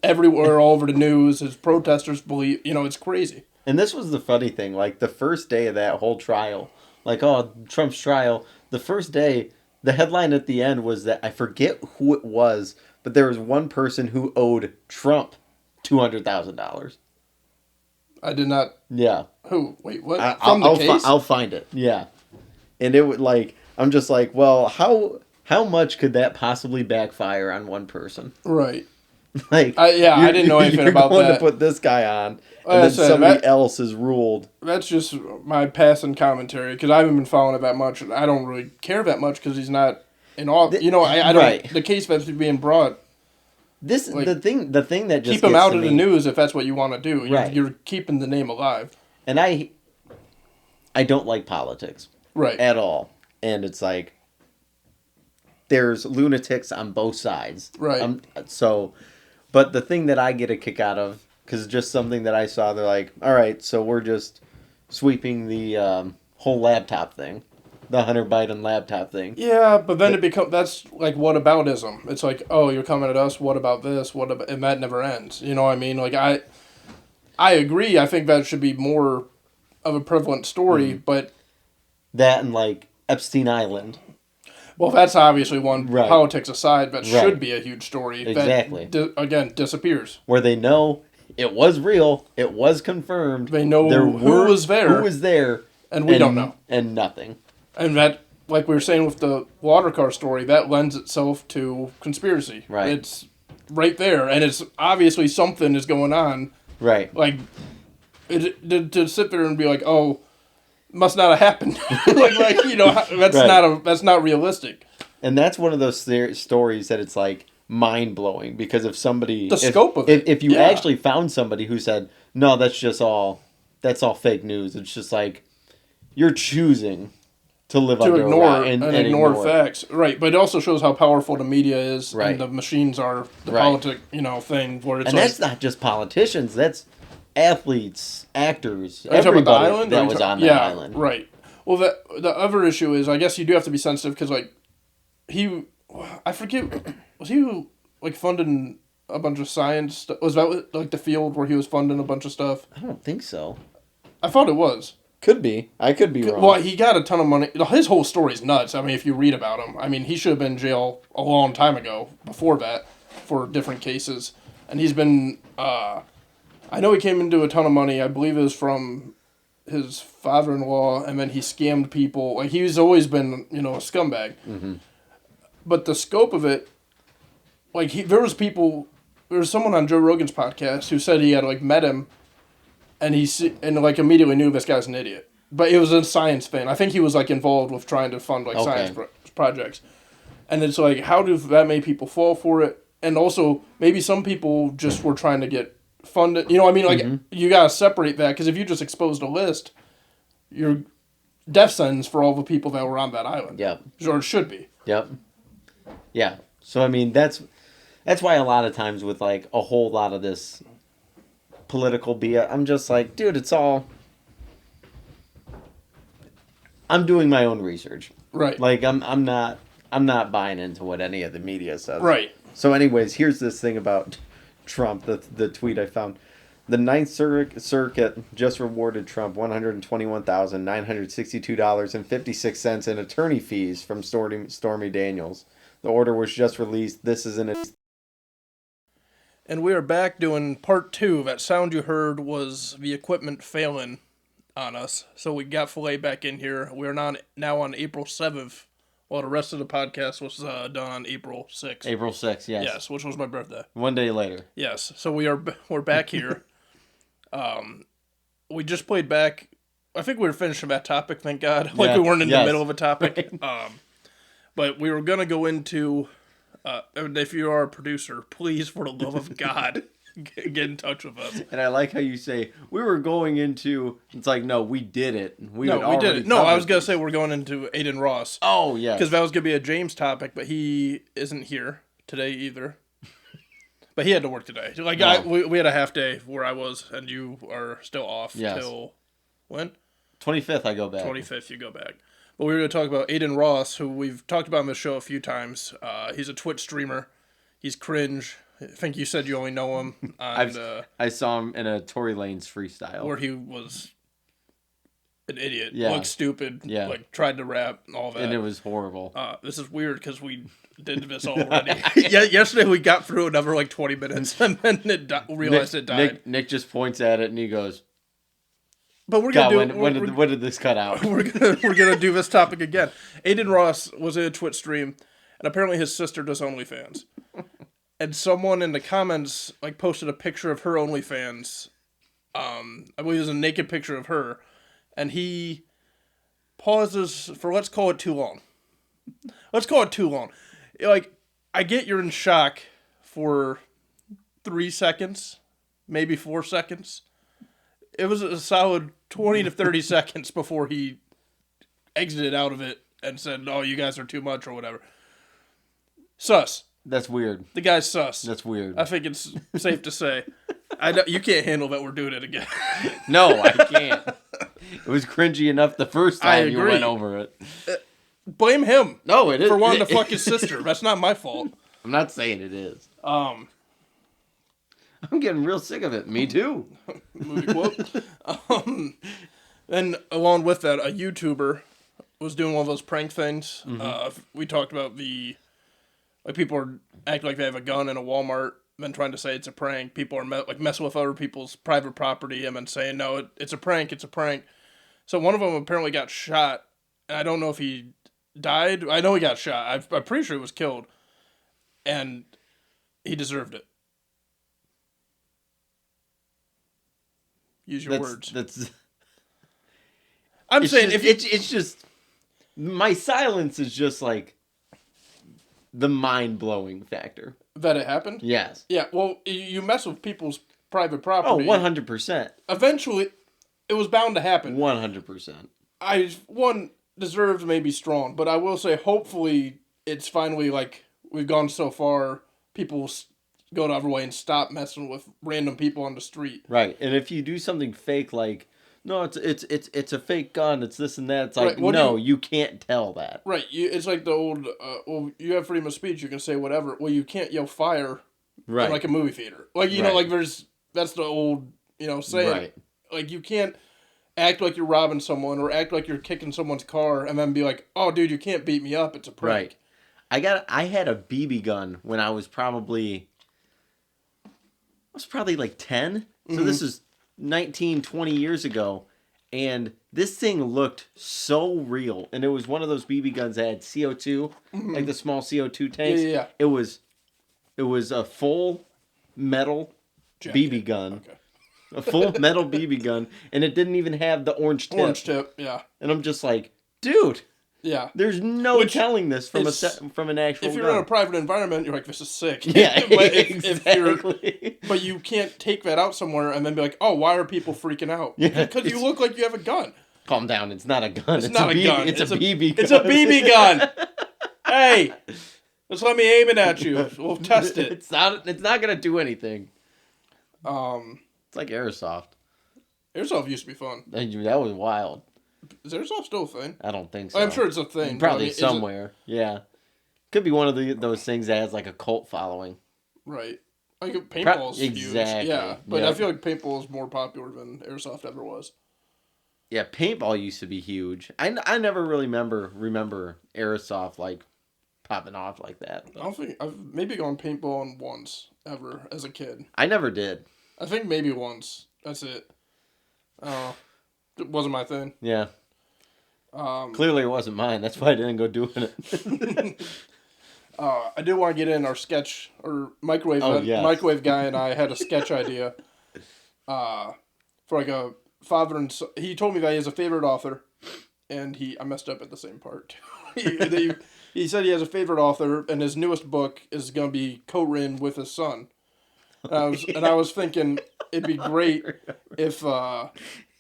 everywhere, all over the news. His protesters believe, it's crazy. And this was the funny thing. The first day of that whole trial, like, oh, Trump's trial. The first day, the headline at the end was that I forget who it was, but there was one person who owed Trump $200,000. I did not. Yeah. Who? Wait, what? I'll, From the case? I'll find it. Yeah. And it would like I'm just like, well, how much could that possibly backfire on one person? Right. Like, I didn't know anything about you're going that. to put this guy on, and Like I then said, somebody else is ruled. That's just my passing commentary because I haven't been following it that much, and I don't really care that much because he's not in all. I don't. Right. The case that's being brought. This Like, the thing that just keep him gets out to of the me- news if that's what you want to do. Right. You're keeping the name alive. And I don't like politics Right. at all, and it's like there's lunatics on both sides. Right. But the thing that I get a kick out of, because it's just something that I saw, they're like, all right, so we're just sweeping the whole laptop thing, the Hunter Biden laptop thing. Yeah, but then that's like whataboutism. It's like, oh, you're coming at us. What about this? And that never ends. You know what I mean? Like I agree. I think that should be more of a prevalent story, but That and like Epstein Island. well, that's obviously one, Right. politics aside, that Right. should be a huge story. Exactly. That, again, disappears. Where they know it was real, it was confirmed. They know who was there, and we don't know. And nothing. And that, like we were saying with the water car story, that lends itself to conspiracy. Right. It's right there, and it's obviously something is going on. Right. Like, to sit there and be like, oh, must not have happened. That's not realistic. And that's one of those stories that it's like mind blowing, because if somebody Scope of it. if you Yeah. actually found somebody who said, no, that's all fake news, it's just like you're choosing to live To under ignore a rock and and ignore it. facts, right? But it also shows how powerful the media is, Right. and the machines are the Right. politic, thing where it's And like, that's not just politicians, that's athletes, actors, are you talking about everybody the island? that was on that island. Right. Well, the other issue is, I guess you do have to be sensitive because, like, I forget, was he like funding a bunch of science stuff? Was that like the field where he was funding a bunch of stuff? I don't think so. I thought it was. Could be. I could be wrong. Well, he got a ton of money. His whole story's nuts. I mean, if you read about him, I mean, he should have been in jail a long time ago before that for different cases. And he's been, I know he came into a ton of money. I believe it was from his father-in-law, and then he scammed people. Like, he's always been, a scumbag. Mm-hmm. But the scope of it, like, there was someone on Joe Rogan's podcast who said he had, like, met him, and like, immediately knew this guy's an idiot. But it was a science thing. I think he was, like, involved with trying to fund, like, science projects. And it's like, how do that many people fall for it? And also, maybe some people just were trying to get funded. You know what I mean? Like, you gotta separate that, because if you just exposed a list, you're death sentence for all the people that were on that island. Yep. Or it should be. Yep. Yeah. So I mean that's why a lot of times with like a whole lot of this political BS, I'm just like, dude, it's all. I'm doing my own research. Right. Like I'm not buying into what any of the media says. Right. So anyways, here's this thing about Trump, the tweet I found. The Ninth Circuit just rewarded Trump $121,962.56 in attorney fees from Stormy Daniels. The order was just released. This is And we are back doing part 2. That sound you heard was the equipment failing on us. So we got Filet back in here. We're now on April 7th, while the rest of the podcast was done on April 6th. April 6th, yes. Yes, which was my birthday. One day later. Yes, so we're back here. We just played back. I think we were finishing that topic, thank God. Like, Yeah, we weren't in the yes. middle of a topic. But we were going to go into... if you are a producer, please, for the love of God, get in touch with us. And I like how you say, we were going into... It's like, no, we did it. We did it. No, I was going to say we're going into Adin Ross. Oh, yeah. Because that was going to be a James topic, but he isn't here today either. But he had to work today. Like, No. we had a half day where I was, and you are still off till when? 25th I go back. 25th you go back. But we were going to talk about Adin Ross, who we've talked about on the show a few times. He's a Twitch streamer. He's cringe. I think you said you only know him on I saw him in a Tory Lanez freestyle. where he was an idiot, Yeah. looked stupid, Yeah. like tried to rap and all that. And it was horrible. This is weird because we did this already. Yesterday we got through another like 20 minutes and then realized it died. Nick just points at it and he goes, But we're God, gonna do. when did this cut out? We're gonna do this topic again. Adin Ross was in a Twitch stream, and apparently his sister does OnlyFans. And someone in the comments like posted a picture of her OnlyFans. I believe it was a naked picture of her, and he pauses for let's call it too long. Let's call it too long. Like, I get you're in shock for 3 seconds, maybe 4 seconds. It was a solid 20 to 30 seconds before he exited out of it and said, "Oh, you guys are too much," or whatever. Sus. That's weird. The guy's sus. That's weird. I think it's safe to say. You can't handle that we're doing it again. No, I can't. It was cringy enough the first I time you agree. went over it. Blame him. No, it is. For wanting to fuck his sister. That's not my fault. I'm not saying it is. I'm getting real sick of it. Me too. Movie quote. And along with that, a YouTuber was doing one of those prank things. Mm-hmm. We talked about people are acting like they have a gun in a Walmart, then trying to say it's a prank. People are messing with other people's private property and then saying, no, it's a prank, it's a prank. So one of them apparently got shot. And I don't know if he died. I know he got shot. I'm pretty sure he was killed. And he deserved it. Use your words. I'm saying it's just my silence is just like the mind-blowing factor. That it happened? Yes. Yeah, well, you mess with people's private property. Oh, 100%. Eventually, it was bound to happen. 100%. One deserved may be strong, but I will say hopefully it's finally like we've gone so far, people go the other way and stop messing with random people on the street. Right, and if you do something fake like, no, it's a fake gun, it's this and that, it's like, right. no, you can't tell that. Right, it's like the old, well, you have freedom of speech, you can say whatever. Well, you can't yell fire in like a movie theater. Like, you know, like that's the old, saying. Right. Like, you can't act like you're robbing someone or act like you're kicking someone's car and then be like, oh, dude, you can't beat me up, it's a prank. Right. I had a BB gun when I was probably like 10. So this is 19, 20 years ago. And this thing looked so real. And it was one of those BB guns that had CO2, like the small CO2 tanks. Yeah. It was a full metal BB gun. Okay. A full metal BB gun. And it didn't even have the orange tip. Orange tip, yeah. And I'm just like, dude. Yeah. There's no telling this from an actual If you're gun. in a private environment, you're like, this is sick. Yeah, but exactly. But you can't take that out somewhere and then be like, oh, why are people freaking out? Yeah, because you look like you have a gun. Calm down. It's not a gun. It's not a gun. It's a BB gun. It's a BB gun. Hey, just let me aim it at you. We'll test it. It's not going to do anything. It's like airsoft. Airsoft used to be fun. That was wild. Is airsoft still a thing? I don't think so. I'm sure it's a thing. Probably somewhere. Yeah. Could be one of those things that has like a cult following. Right. Like paintball's huge. Exactly. Yeah, but I feel like paintball is more popular than airsoft ever was. Yeah, paintball used to be huge. I never really remember airsoft like popping off like that. I don't think I've maybe gone paintballing once ever as a kid. I never did. I think maybe once. That's it. It wasn't my thing. Yeah. Clearly it wasn't mine. That's why I didn't go doing it. I did want to get in our sketch or microwave. Yes. Microwave guy and I had a sketch idea. For like a father and son. He told me that he has a favorite author, and I messed up at the same part. He said he has a favorite author, and his newest book is going to be co-written with his son. And I was thinking it'd be great if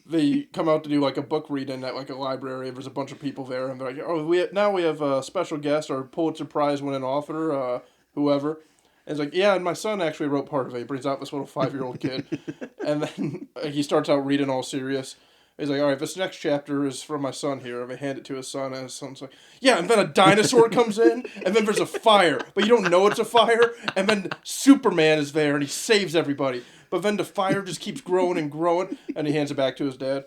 they come out to do like a book reading at like a library. There's a bunch of people there, and they're like, "Oh, we have a special guest, our Pulitzer Prize winning author, whoever." And it's like, "Yeah, and my son actually wrote part of it." He brings out this little 5-year-old kid, and then he starts out reading all serious. He's like, all right, this next chapter is from my son here. And I hand it to his son, and his son's like, yeah, and then a dinosaur comes in, and then there's a fire, but you don't know it's a fire, and then Superman is there, and he saves everybody. But then the fire just keeps growing and growing, and he hands it back to his dad.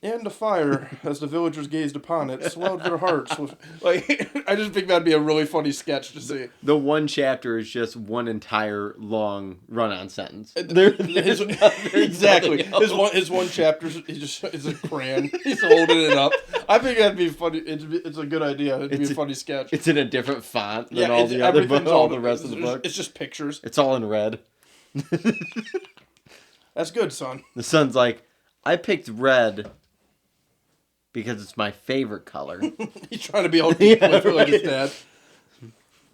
And the fire, as the villagers gazed upon it, swelled their hearts. Like, I just think that'd be a really funny sketch to see. The one chapter is just one entire long run-on sentence. Exactly. His one chapter is a crayon. He's holding it up. I think that'd be funny. It's a good idea. It'd be a funny sketch. It's in a different font than all the other books, all the rest of the book. It's just pictures. It's all in red. That's good, son. The son's like, I picked red because it's my favorite color. He's trying to be all deep with it like his dad.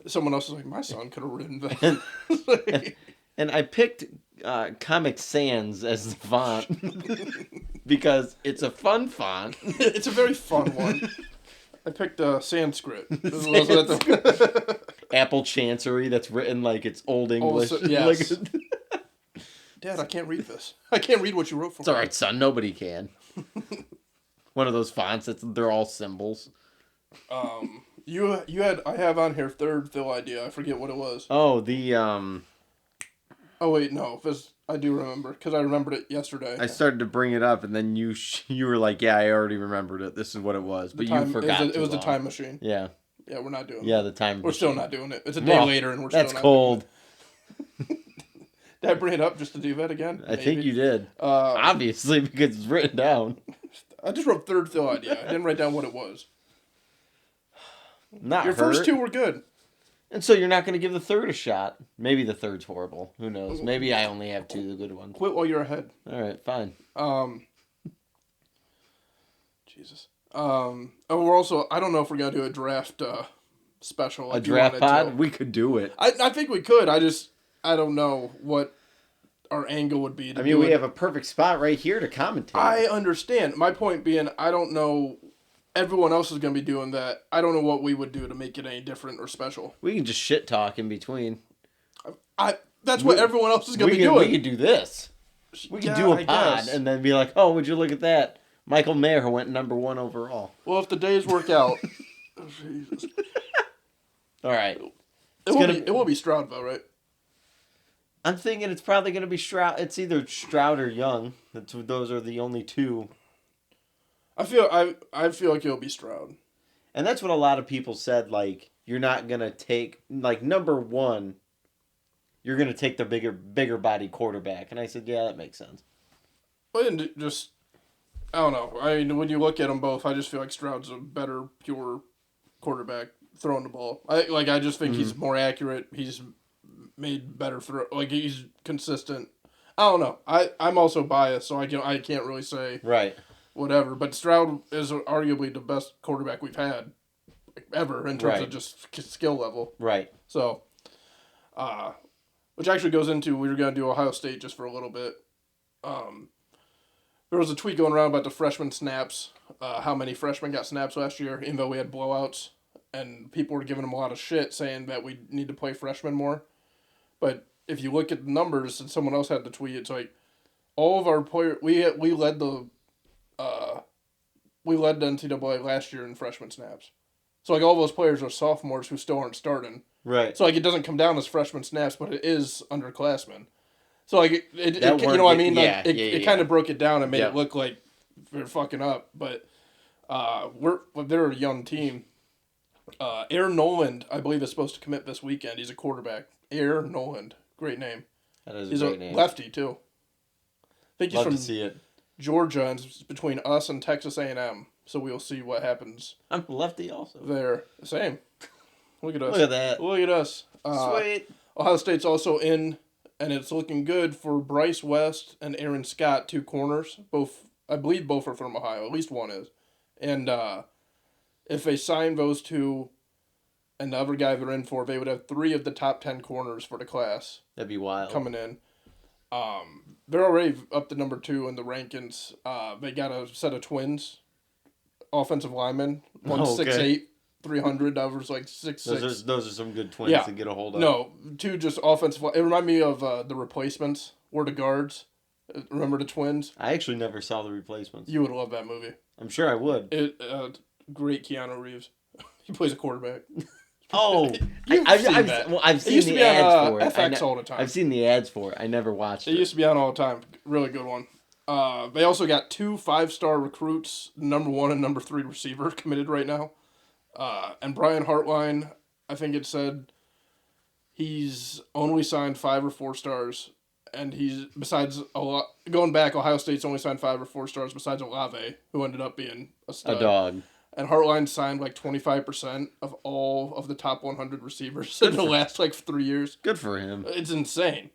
Someone else is like, my son could have written that. And I picked Comic Sans as the font because it's a fun font. It's a very fun one. I picked Sanskrit. Apple Chancery that's written like it's Old English. Yes. Dad, I can't read this. I can't read what you wrote for me. It's all right, son. Nobody can. One of those fonts they're all symbols. I have on here third Phil idea. I forget what it was. Oh, the Oh wait, no. I do remember because I remembered it yesterday. I started to bring it up, and then you were like, "Yeah, I already remembered it. This is what it was." But you forgot. It was the time machine. Yeah. Yeah, we're not doing. Yeah, the time. We're still not doing it. It's a day later, and we're still not. That's cold. Did I bring it up just to do that again? I think you did. Obviously, because it's written down. I just wrote third Phil idea. I didn't write down what it was. Not your first two were good. And so you're not going to give the third a shot. Maybe the third's horrible. Who knows? Maybe I only have two good ones. Quit while you're ahead. All right, fine. Jesus. We're also, I don't know if we're going to do a draft special. A draft pod? We could do it. I think we could. I don't know what our angle would be. We have a perfect spot right here to commentate. I understand. My point being, I don't know. Everyone else is going to be doing that. I don't know what we would do to make it any different or special. We can just shit talk in between. That's what everyone else is going to be doing. We could do this. We could do a pod and then be like, oh, would you look at that? Michael Mayer went number 1 overall. Well, if the days work out. Oh, Jesus. All right. It will be Stroud, though, right? I'm thinking it's probably going to be Stroud. It's either Stroud or Young. Those are the only two. I feel like it'll be Stroud. And that's what a lot of people said, like, you're not going to take, like, number 1, you're going to take the bigger body quarterback. And I said, yeah, that makes sense. But just, I don't know. I mean, when you look at them both, I just feel like Stroud's a better, pure quarterback throwing the ball. I just think he's more accurate. He's made better throw. Like, he's consistent. I don't know. I'm also biased, so I can't really say. Right. Whatever, but Stroud is arguably the best quarterback we've had ever in terms of just skill level. Right. So, which actually goes into we were going to do Ohio State just for a little bit. There was a tweet going around about the freshman snaps, how many freshmen got snaps last year, even though we had blowouts, and people were giving them a lot of shit saying that we need to play freshmen more. But if you look at the numbers, and someone else had the tweet, it's like all of our players, we led the NCAA last year in freshman snaps. So, like, all those players are sophomores who still aren't starting. Right. So, like, it doesn't come down as freshman snaps, but it is underclassmen. So, like, it you know what I mean? Like, it kind of broke it down and made it look like they're fucking up. But they're a young team. Aaron Noland, I believe, is supposed to commit this weekend. He's a quarterback. Aaron Noland. Great name. That is he's a great name. Lefty, too. I think he's Love from to see it. Georgia, and it's between us and Texas A&M. So we'll see what happens. I'm lefty also. There. Same. Look at us. Look at that. Look at us. Sweet. Ohio State's also in, and it's looking good for Bryce West and Aaron Scott, 2 corners. I believe both are from Ohio. At least one is. And if they sign those 2 and the other guy they're in for, they would have 3 of the top 10 corners for the class. That'd be wild. Coming in. They're already up to number 2 in the rankings. They got a set of twins, offensive linemen. One 6'8", 300. The other's like 6'6". Those are some good twins to get a hold of. No, 2 just offensive. It reminded me of The Replacements, or the guards. Remember the twins? I actually never saw The Replacements. You would love that movie. I'm sure I would. Great Keanu Reeves. He plays a quarterback. Oh, I've seen the ads for it. FX all the time. I've seen the ads for it. I never watched it. It used to be on all the time. Really good one. They also got 2 5-star recruits, number 1 and number 3 receiver committed right now. And Brian Hartline, I think it said he's only signed 5 or 4 stars. And he's, besides a lot, going back, Ohio State's only signed 5 or 4 stars besides Olave, who ended up being a stud. A dog. And Hartline signed like 25% of all of the top 100 receivers in the last like 3 years. Good for him. It's insane.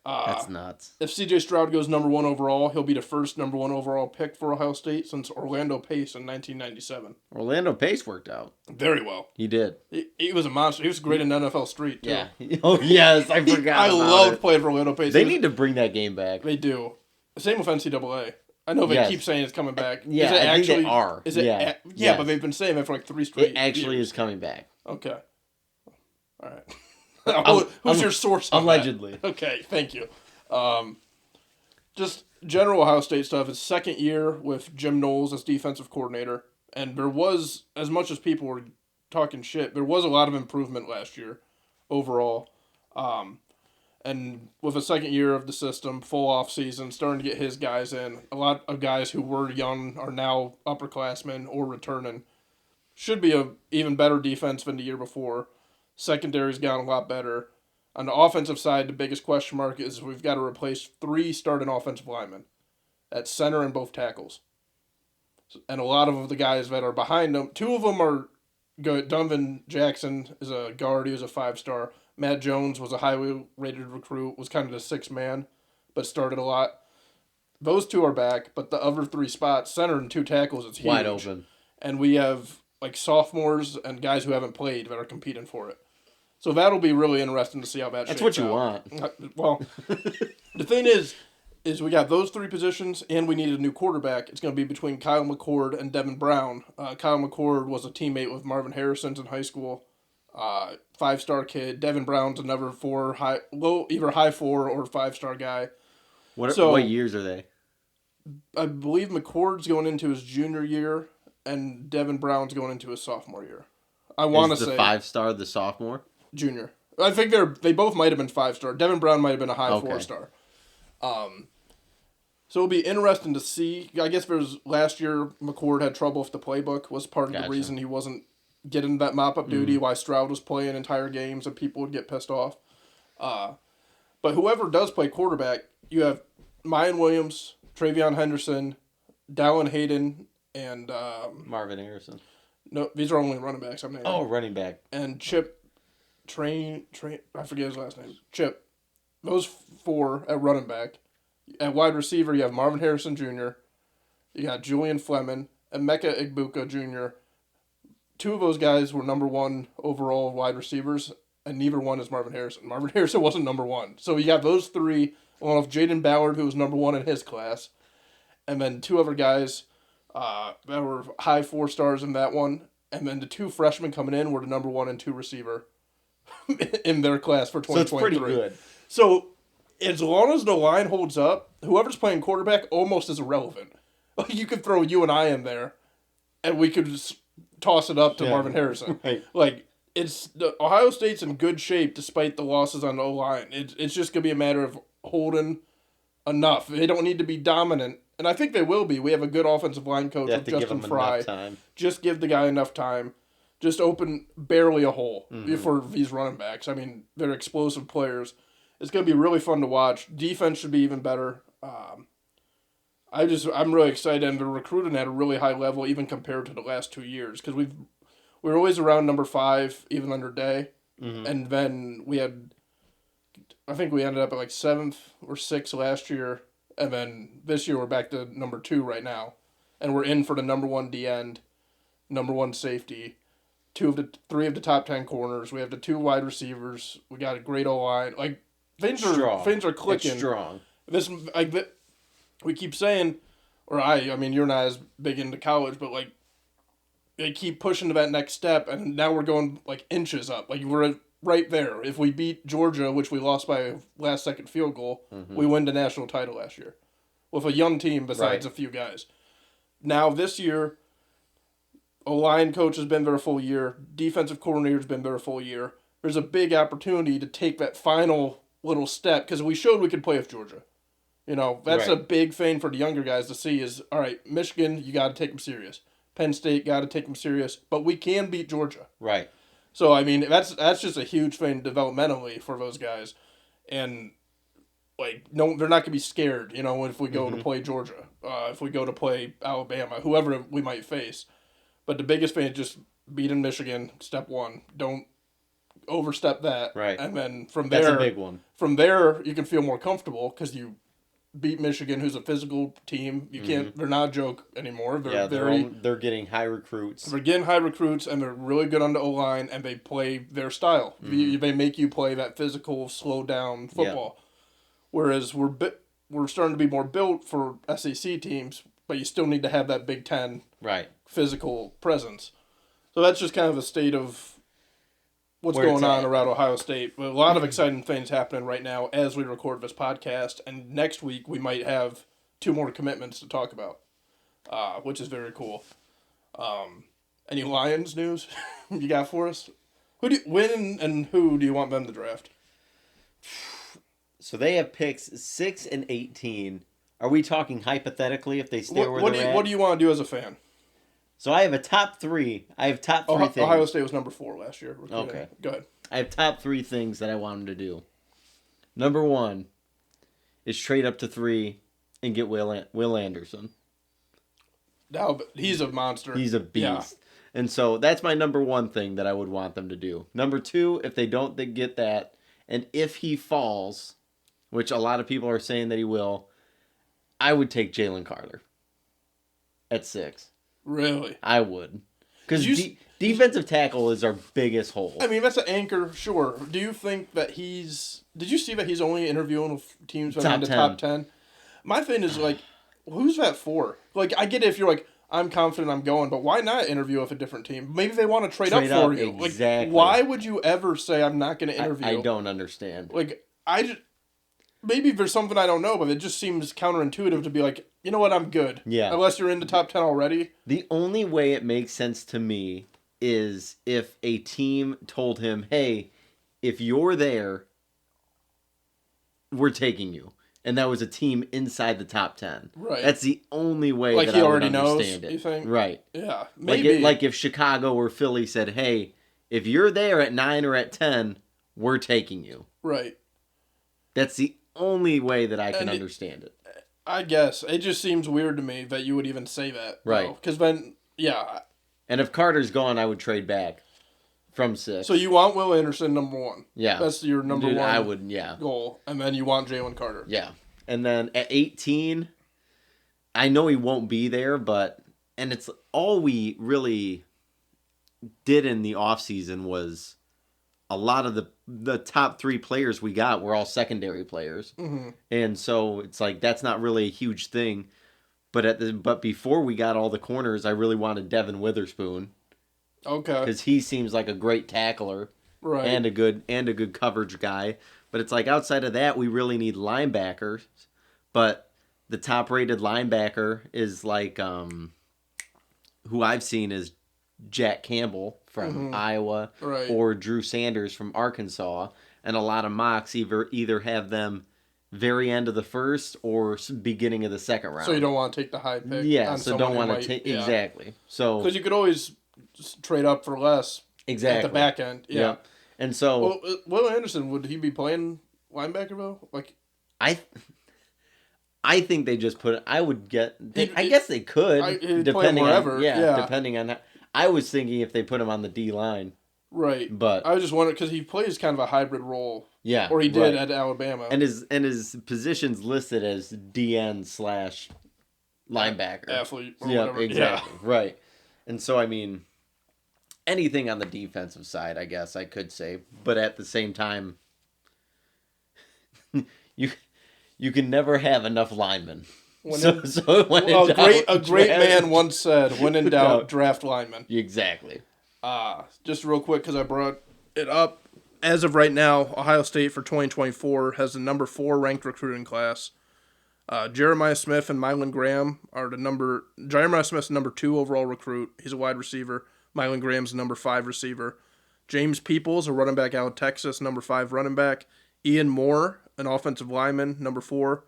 That's nuts. If C.J. Stroud goes number 1 overall, he'll be the first number 1 overall pick for Ohio State since Orlando Pace in 1997. Orlando Pace worked out. Very well. He did. He was a monster. He was great in NFL Street, too. Yeah. Oh, yes. I forgot I about loved it. playing for Orlando Pace. They need to bring that game back. They do. Same with NCAA. I know they keep saying it's coming back. Yeah, I think they are. Is it? Yeah. Yeah, but they've been saying it for like 3 straight It actually years. is coming back. Okay. All right. Who's your source on allegedly. that? Okay, thank you. Just general Ohio State stuff. It's second year with Jim Knowles as defensive coordinator, and there was, as much as people were talking shit, there was a lot of improvement last year overall. And with a second year of the system, full off season, starting to get his guys in, a lot of guys who were young are now upperclassmen or returning. Should be a even better defense than the year before. Secondary's gotten a lot better. On the offensive side, the biggest question mark is we've got to replace 3 starting offensive linemen at center and both tackles. And a lot of the guys that are behind them, 2 of them are good. Donovan Jackson is a guard. He was a 5-star. Matt Jones was a highly rated recruit, was kind of the 6th man, but started a lot. Those 2 are back, but the other 3 spots, center and 2 tackles, it's huge. Wide open. And we have like sophomores and guys who haven't played that are competing for it. So that'll be really interesting to see how that shapes out. That's what you want. Well, the thing is we got those 3 positions and we need a new quarterback. It's going to be between Kyle McCord and Devin Brown. Kyle McCord was a teammate with Marvin Harrison's in high school. 5-star kid. Devin Brown's another either high 4 or 5-star guy. What years are they? I believe McCord's going into his junior year and Devin Brown's going into his sophomore year. I want to say 5-star the sophomore? Junior. I think they both might have been 5-star. Devin Brown might have been a high 4-star. So it'll be interesting to see. I guess there's last year McCord had trouble with the playbook, was part of the reason he wasn't getting that mop-up duty, why Stroud was playing entire games and people would get pissed off. But whoever does play quarterback, you have Mayan Williams, Travion Henderson, Dallin Hayden, and Marvin Harrison. No, these are only running backs. Running back. And Chip Train, I forget his last name. Chip. Those 4 at running back. At wide receiver, you have Marvin Harrison Jr., you got Julian Fleming, and Emeka Egbuka Jr. 2 of those guys were number 1 overall wide receivers, and neither one is Marvin Harrison. Marvin Harrison wasn't number 1. So you got those 3, along with Jaden Ballard, who was number 1 in his class, and then 2 other guys that were high 4-stars in that one, and then the 2 freshmen coming in were the number 1 and 2 receiver in their class for 2023. So it's pretty good. So as long as the line holds up, whoever's playing quarterback almost is irrelevant. You could throw you and I in there, and we could just toss it up to Marvin Harrison. Right. Like, Ohio State's in good shape despite the losses on the O-line. It's just going to be a matter of holding enough. They don't need to be dominant, and I think they will be. We have a good offensive line coach with Justin Fry. Just give the guy enough time. Just open barely a hole for these running backs. I mean, they're explosive players. It's going to be really fun to watch. Defense should be even better. I'm really excited, and they're recruiting at a really high level, even compared to the last 2 years, because we're always around number 5, even under Day, and then I think we ended up at like 7th or 6th last year, and then this year we're back to number 2 right now, and we're in for the number 1 D end, number 1 safety, 3 of the top 10 corners. We have the 2 wide receivers. We got a great O-line. Like things are clicking. It's strong. We keep saying, I mean, you're not as big into college, but like, they keep pushing to that next step, and now we're going like inches up. Like we're right there. If we beat Georgia, which we lost by a last-second field goal, we win the national title last year, with a young team besides a few guys. Now this year, O-line coach has been there a full year. Defensive coordinator's been there a full year. There's a big opportunity to take that final little step, because we showed we could play with Georgia. You know, that's Right. a big thing for the younger guys to see is, all right, Michigan, you got to take them serious. Penn State, got to take them serious. But we can beat Georgia. Right. So, I mean, that's just a huge thing developmentally for those guys. And, like, no, they're not going to be scared, you know, if we go to play Georgia, if we go to play Alabama, whoever we might face. But the biggest thing is just beating Michigan, step one. Don't overstep that. Right. And then from That's there, a big one. From there, you can feel more comfortable because you beat Michigan, who's a physical team. You can't. They're not a joke anymore. They're they're getting high recruits. They're getting high recruits, and they're really good on the O line, and they play their style. They make you play that physical, slow down football. Whereas we're starting to be more built for SEC teams, but you still need to have that Big Ten Right. physical presence. So that's just kind of a state of what's Where it's going on at. around Ohio State. But a lot of exciting things happening right now as we record this podcast. And next week we might have 2 more commitments to talk about, which is very cool. Any Lions news you got for us? When and who do you want them to draft? So they have picks 6 and 18. Are we talking hypothetically if they stay where What they're at? do you want to do as a fan? So I have a top 3. I have top 3 things. Ohio State was number 4 last year. Okay. Go ahead. I have top 3 things that I want them to do. Number 1 is trade up to 3 and get Will Anderson. Now, he's a monster. He's a beast. Yeah. And so that's my number 1 thing that I would want them to do. Number 2, if they don't get that, and if he falls, which a lot of people are saying that he will, I would take Jalen Carter at 6. Really? I would. Because defensive tackle is our biggest hole. I mean, that's an anchor, sure. Do you think that he's... Did you see that he's only interviewing with teams that are in the top 10? My thing is, like, who's that for? Like, I get it if you're like, I'm confident I'm going, but why not interview with a different team? Maybe they want to trade up for you. Exactly. Like, why would you ever say I'm not going to interview? I don't understand. Like, maybe there's something I don't know, but it just seems counterintuitive to be like, you know what, I'm good. Yeah. Unless you're in the top 10 already. The only way it makes sense to me is if a team told him, hey, if you're there, we're taking you. And that was a team inside the top 10. Right. That's the only way Like that he I would already knows, understand it. you think? Right. Yeah, maybe. Like if Chicago or Philly said, hey, if you're there at 9 or at 10, we're taking you. Right. That's the only way that I can understand it. I guess. It just seems weird to me that you would even say that. Right. Because then, yeah. And if Carter's gone, I would trade back from 6. So you want Will Anderson number 1. Yeah. That's your number 1 I would, yeah. goal. And then you want Jalen Carter. Yeah. And then at 18, I know he won't be there, and it's all we really did in the offseason was a lot of the top 3 players we got were all secondary players. Mm-hmm. And so it's like that's not really a huge thing. But before we got all the corners, I really wanted Devin Witherspoon. Okay. Because he seems like a great tackler. Right. And a good coverage guy. But it's like outside of that, we really need linebackers. But the top rated linebacker is like who I've seen is Jack Campbell from Iowa, Right. or Drew Sanders from Arkansas, and a lot of mocks either have them very end of the first or beginning of the second round. So you don't want to take the high pick. Yeah, on so someone don't who want to might- take yeah. exactly. So Because you could always just trade up for less exactly at the back end. Yeah. Yep. And so Well, Will Anderson, would he be playing linebacker though? Like, I think they just put. I would get. I guess they could, he'd play depending wherever, on yeah. depending on. I was thinking if they put him on the D line, right. but I was just wondering because he plays kind of a hybrid role. yeah, Or he did right. at Alabama. and his position's listed as DN/linebacker. Athlete or Yeah, whatever. exactly. Right. And so I mean, anything on the defensive side, I guess I could say, but at the same time, you can never have enough linemen. When So when in doubt, a great draft- man once said, when in doubt, draft lineman. Exactly. Just real quick, because I brought it up. As of right now, Ohio State for 2024 has the number 4 ranked recruiting class. Jeremiah Smith and Mylan Graham are Jeremiah Smith's number 2 overall recruit. He's a wide receiver. Mylan Graham's the number 5 receiver. James Peoples, a running back out of Texas, number 5 running back. Ian Moore, an offensive lineman, number 4.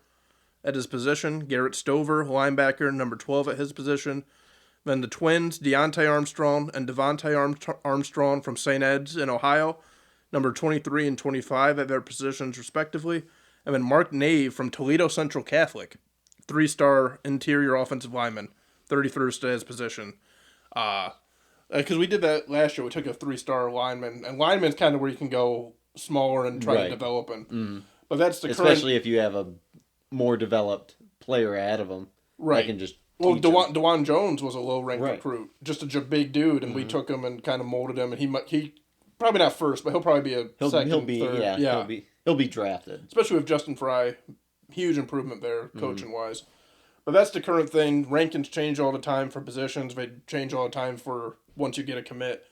at his position. Garrett Stover, linebacker, number 12 at his position. Then the twins, Deontay Armstrong and Devontae Armstrong from St. Ed's in Ohio, number 23 and 25 at their positions respectively. And then Mark Nave from Toledo Central Catholic, 3-star interior offensive lineman, 31st at his position. Because we did that last year. We took a 3-star lineman, and lineman's kind of where you can go smaller and try to develop him. Mm. But that's the especially if you have a more developed player ahead of him. Right. That can just DeJuan Jones was a low-ranked recruit, just a big dude, and we Mm-hmm. took him and kind of molded him, and he probably not first, but he'll probably be a second, third. He'll be drafted. Especially with Justin Fry, huge improvement there, Mm-hmm. coaching-wise. But that's the current thing. Rankings change all the time for positions. They change all the time for once you get a commit.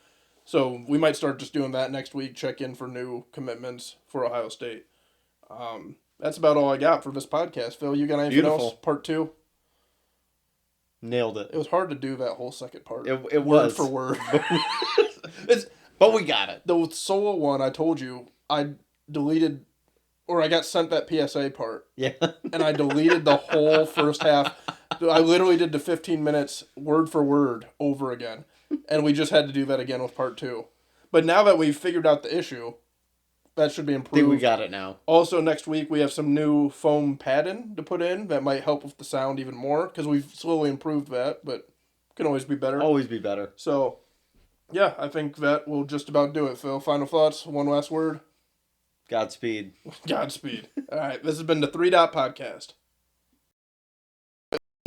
So we might start just doing that next week, check in for new commitments for Ohio State. That's about all I got for this podcast. Phil, you got anything else? Part 2? Nailed it. It was hard to do that whole second part. It word was. for word. But we got it. The solo one, I told you, I deleted, or I got sent that PSA part. Yeah. And I deleted the whole first half. I literally did the 15 minutes word for word over again. And we just had to do that again with part 2. But now that we've figured out the issue, that should be I improved. think we got it now. Also, next week we have some new foam padding to put in that might help with the sound even more, because we've slowly improved that, but can always be better. Always be better. So, yeah, I think that will just about do it, Phil. Final thoughts? One last word? Godspeed. Godspeed. All right, this has been the 3 Dot Podcast.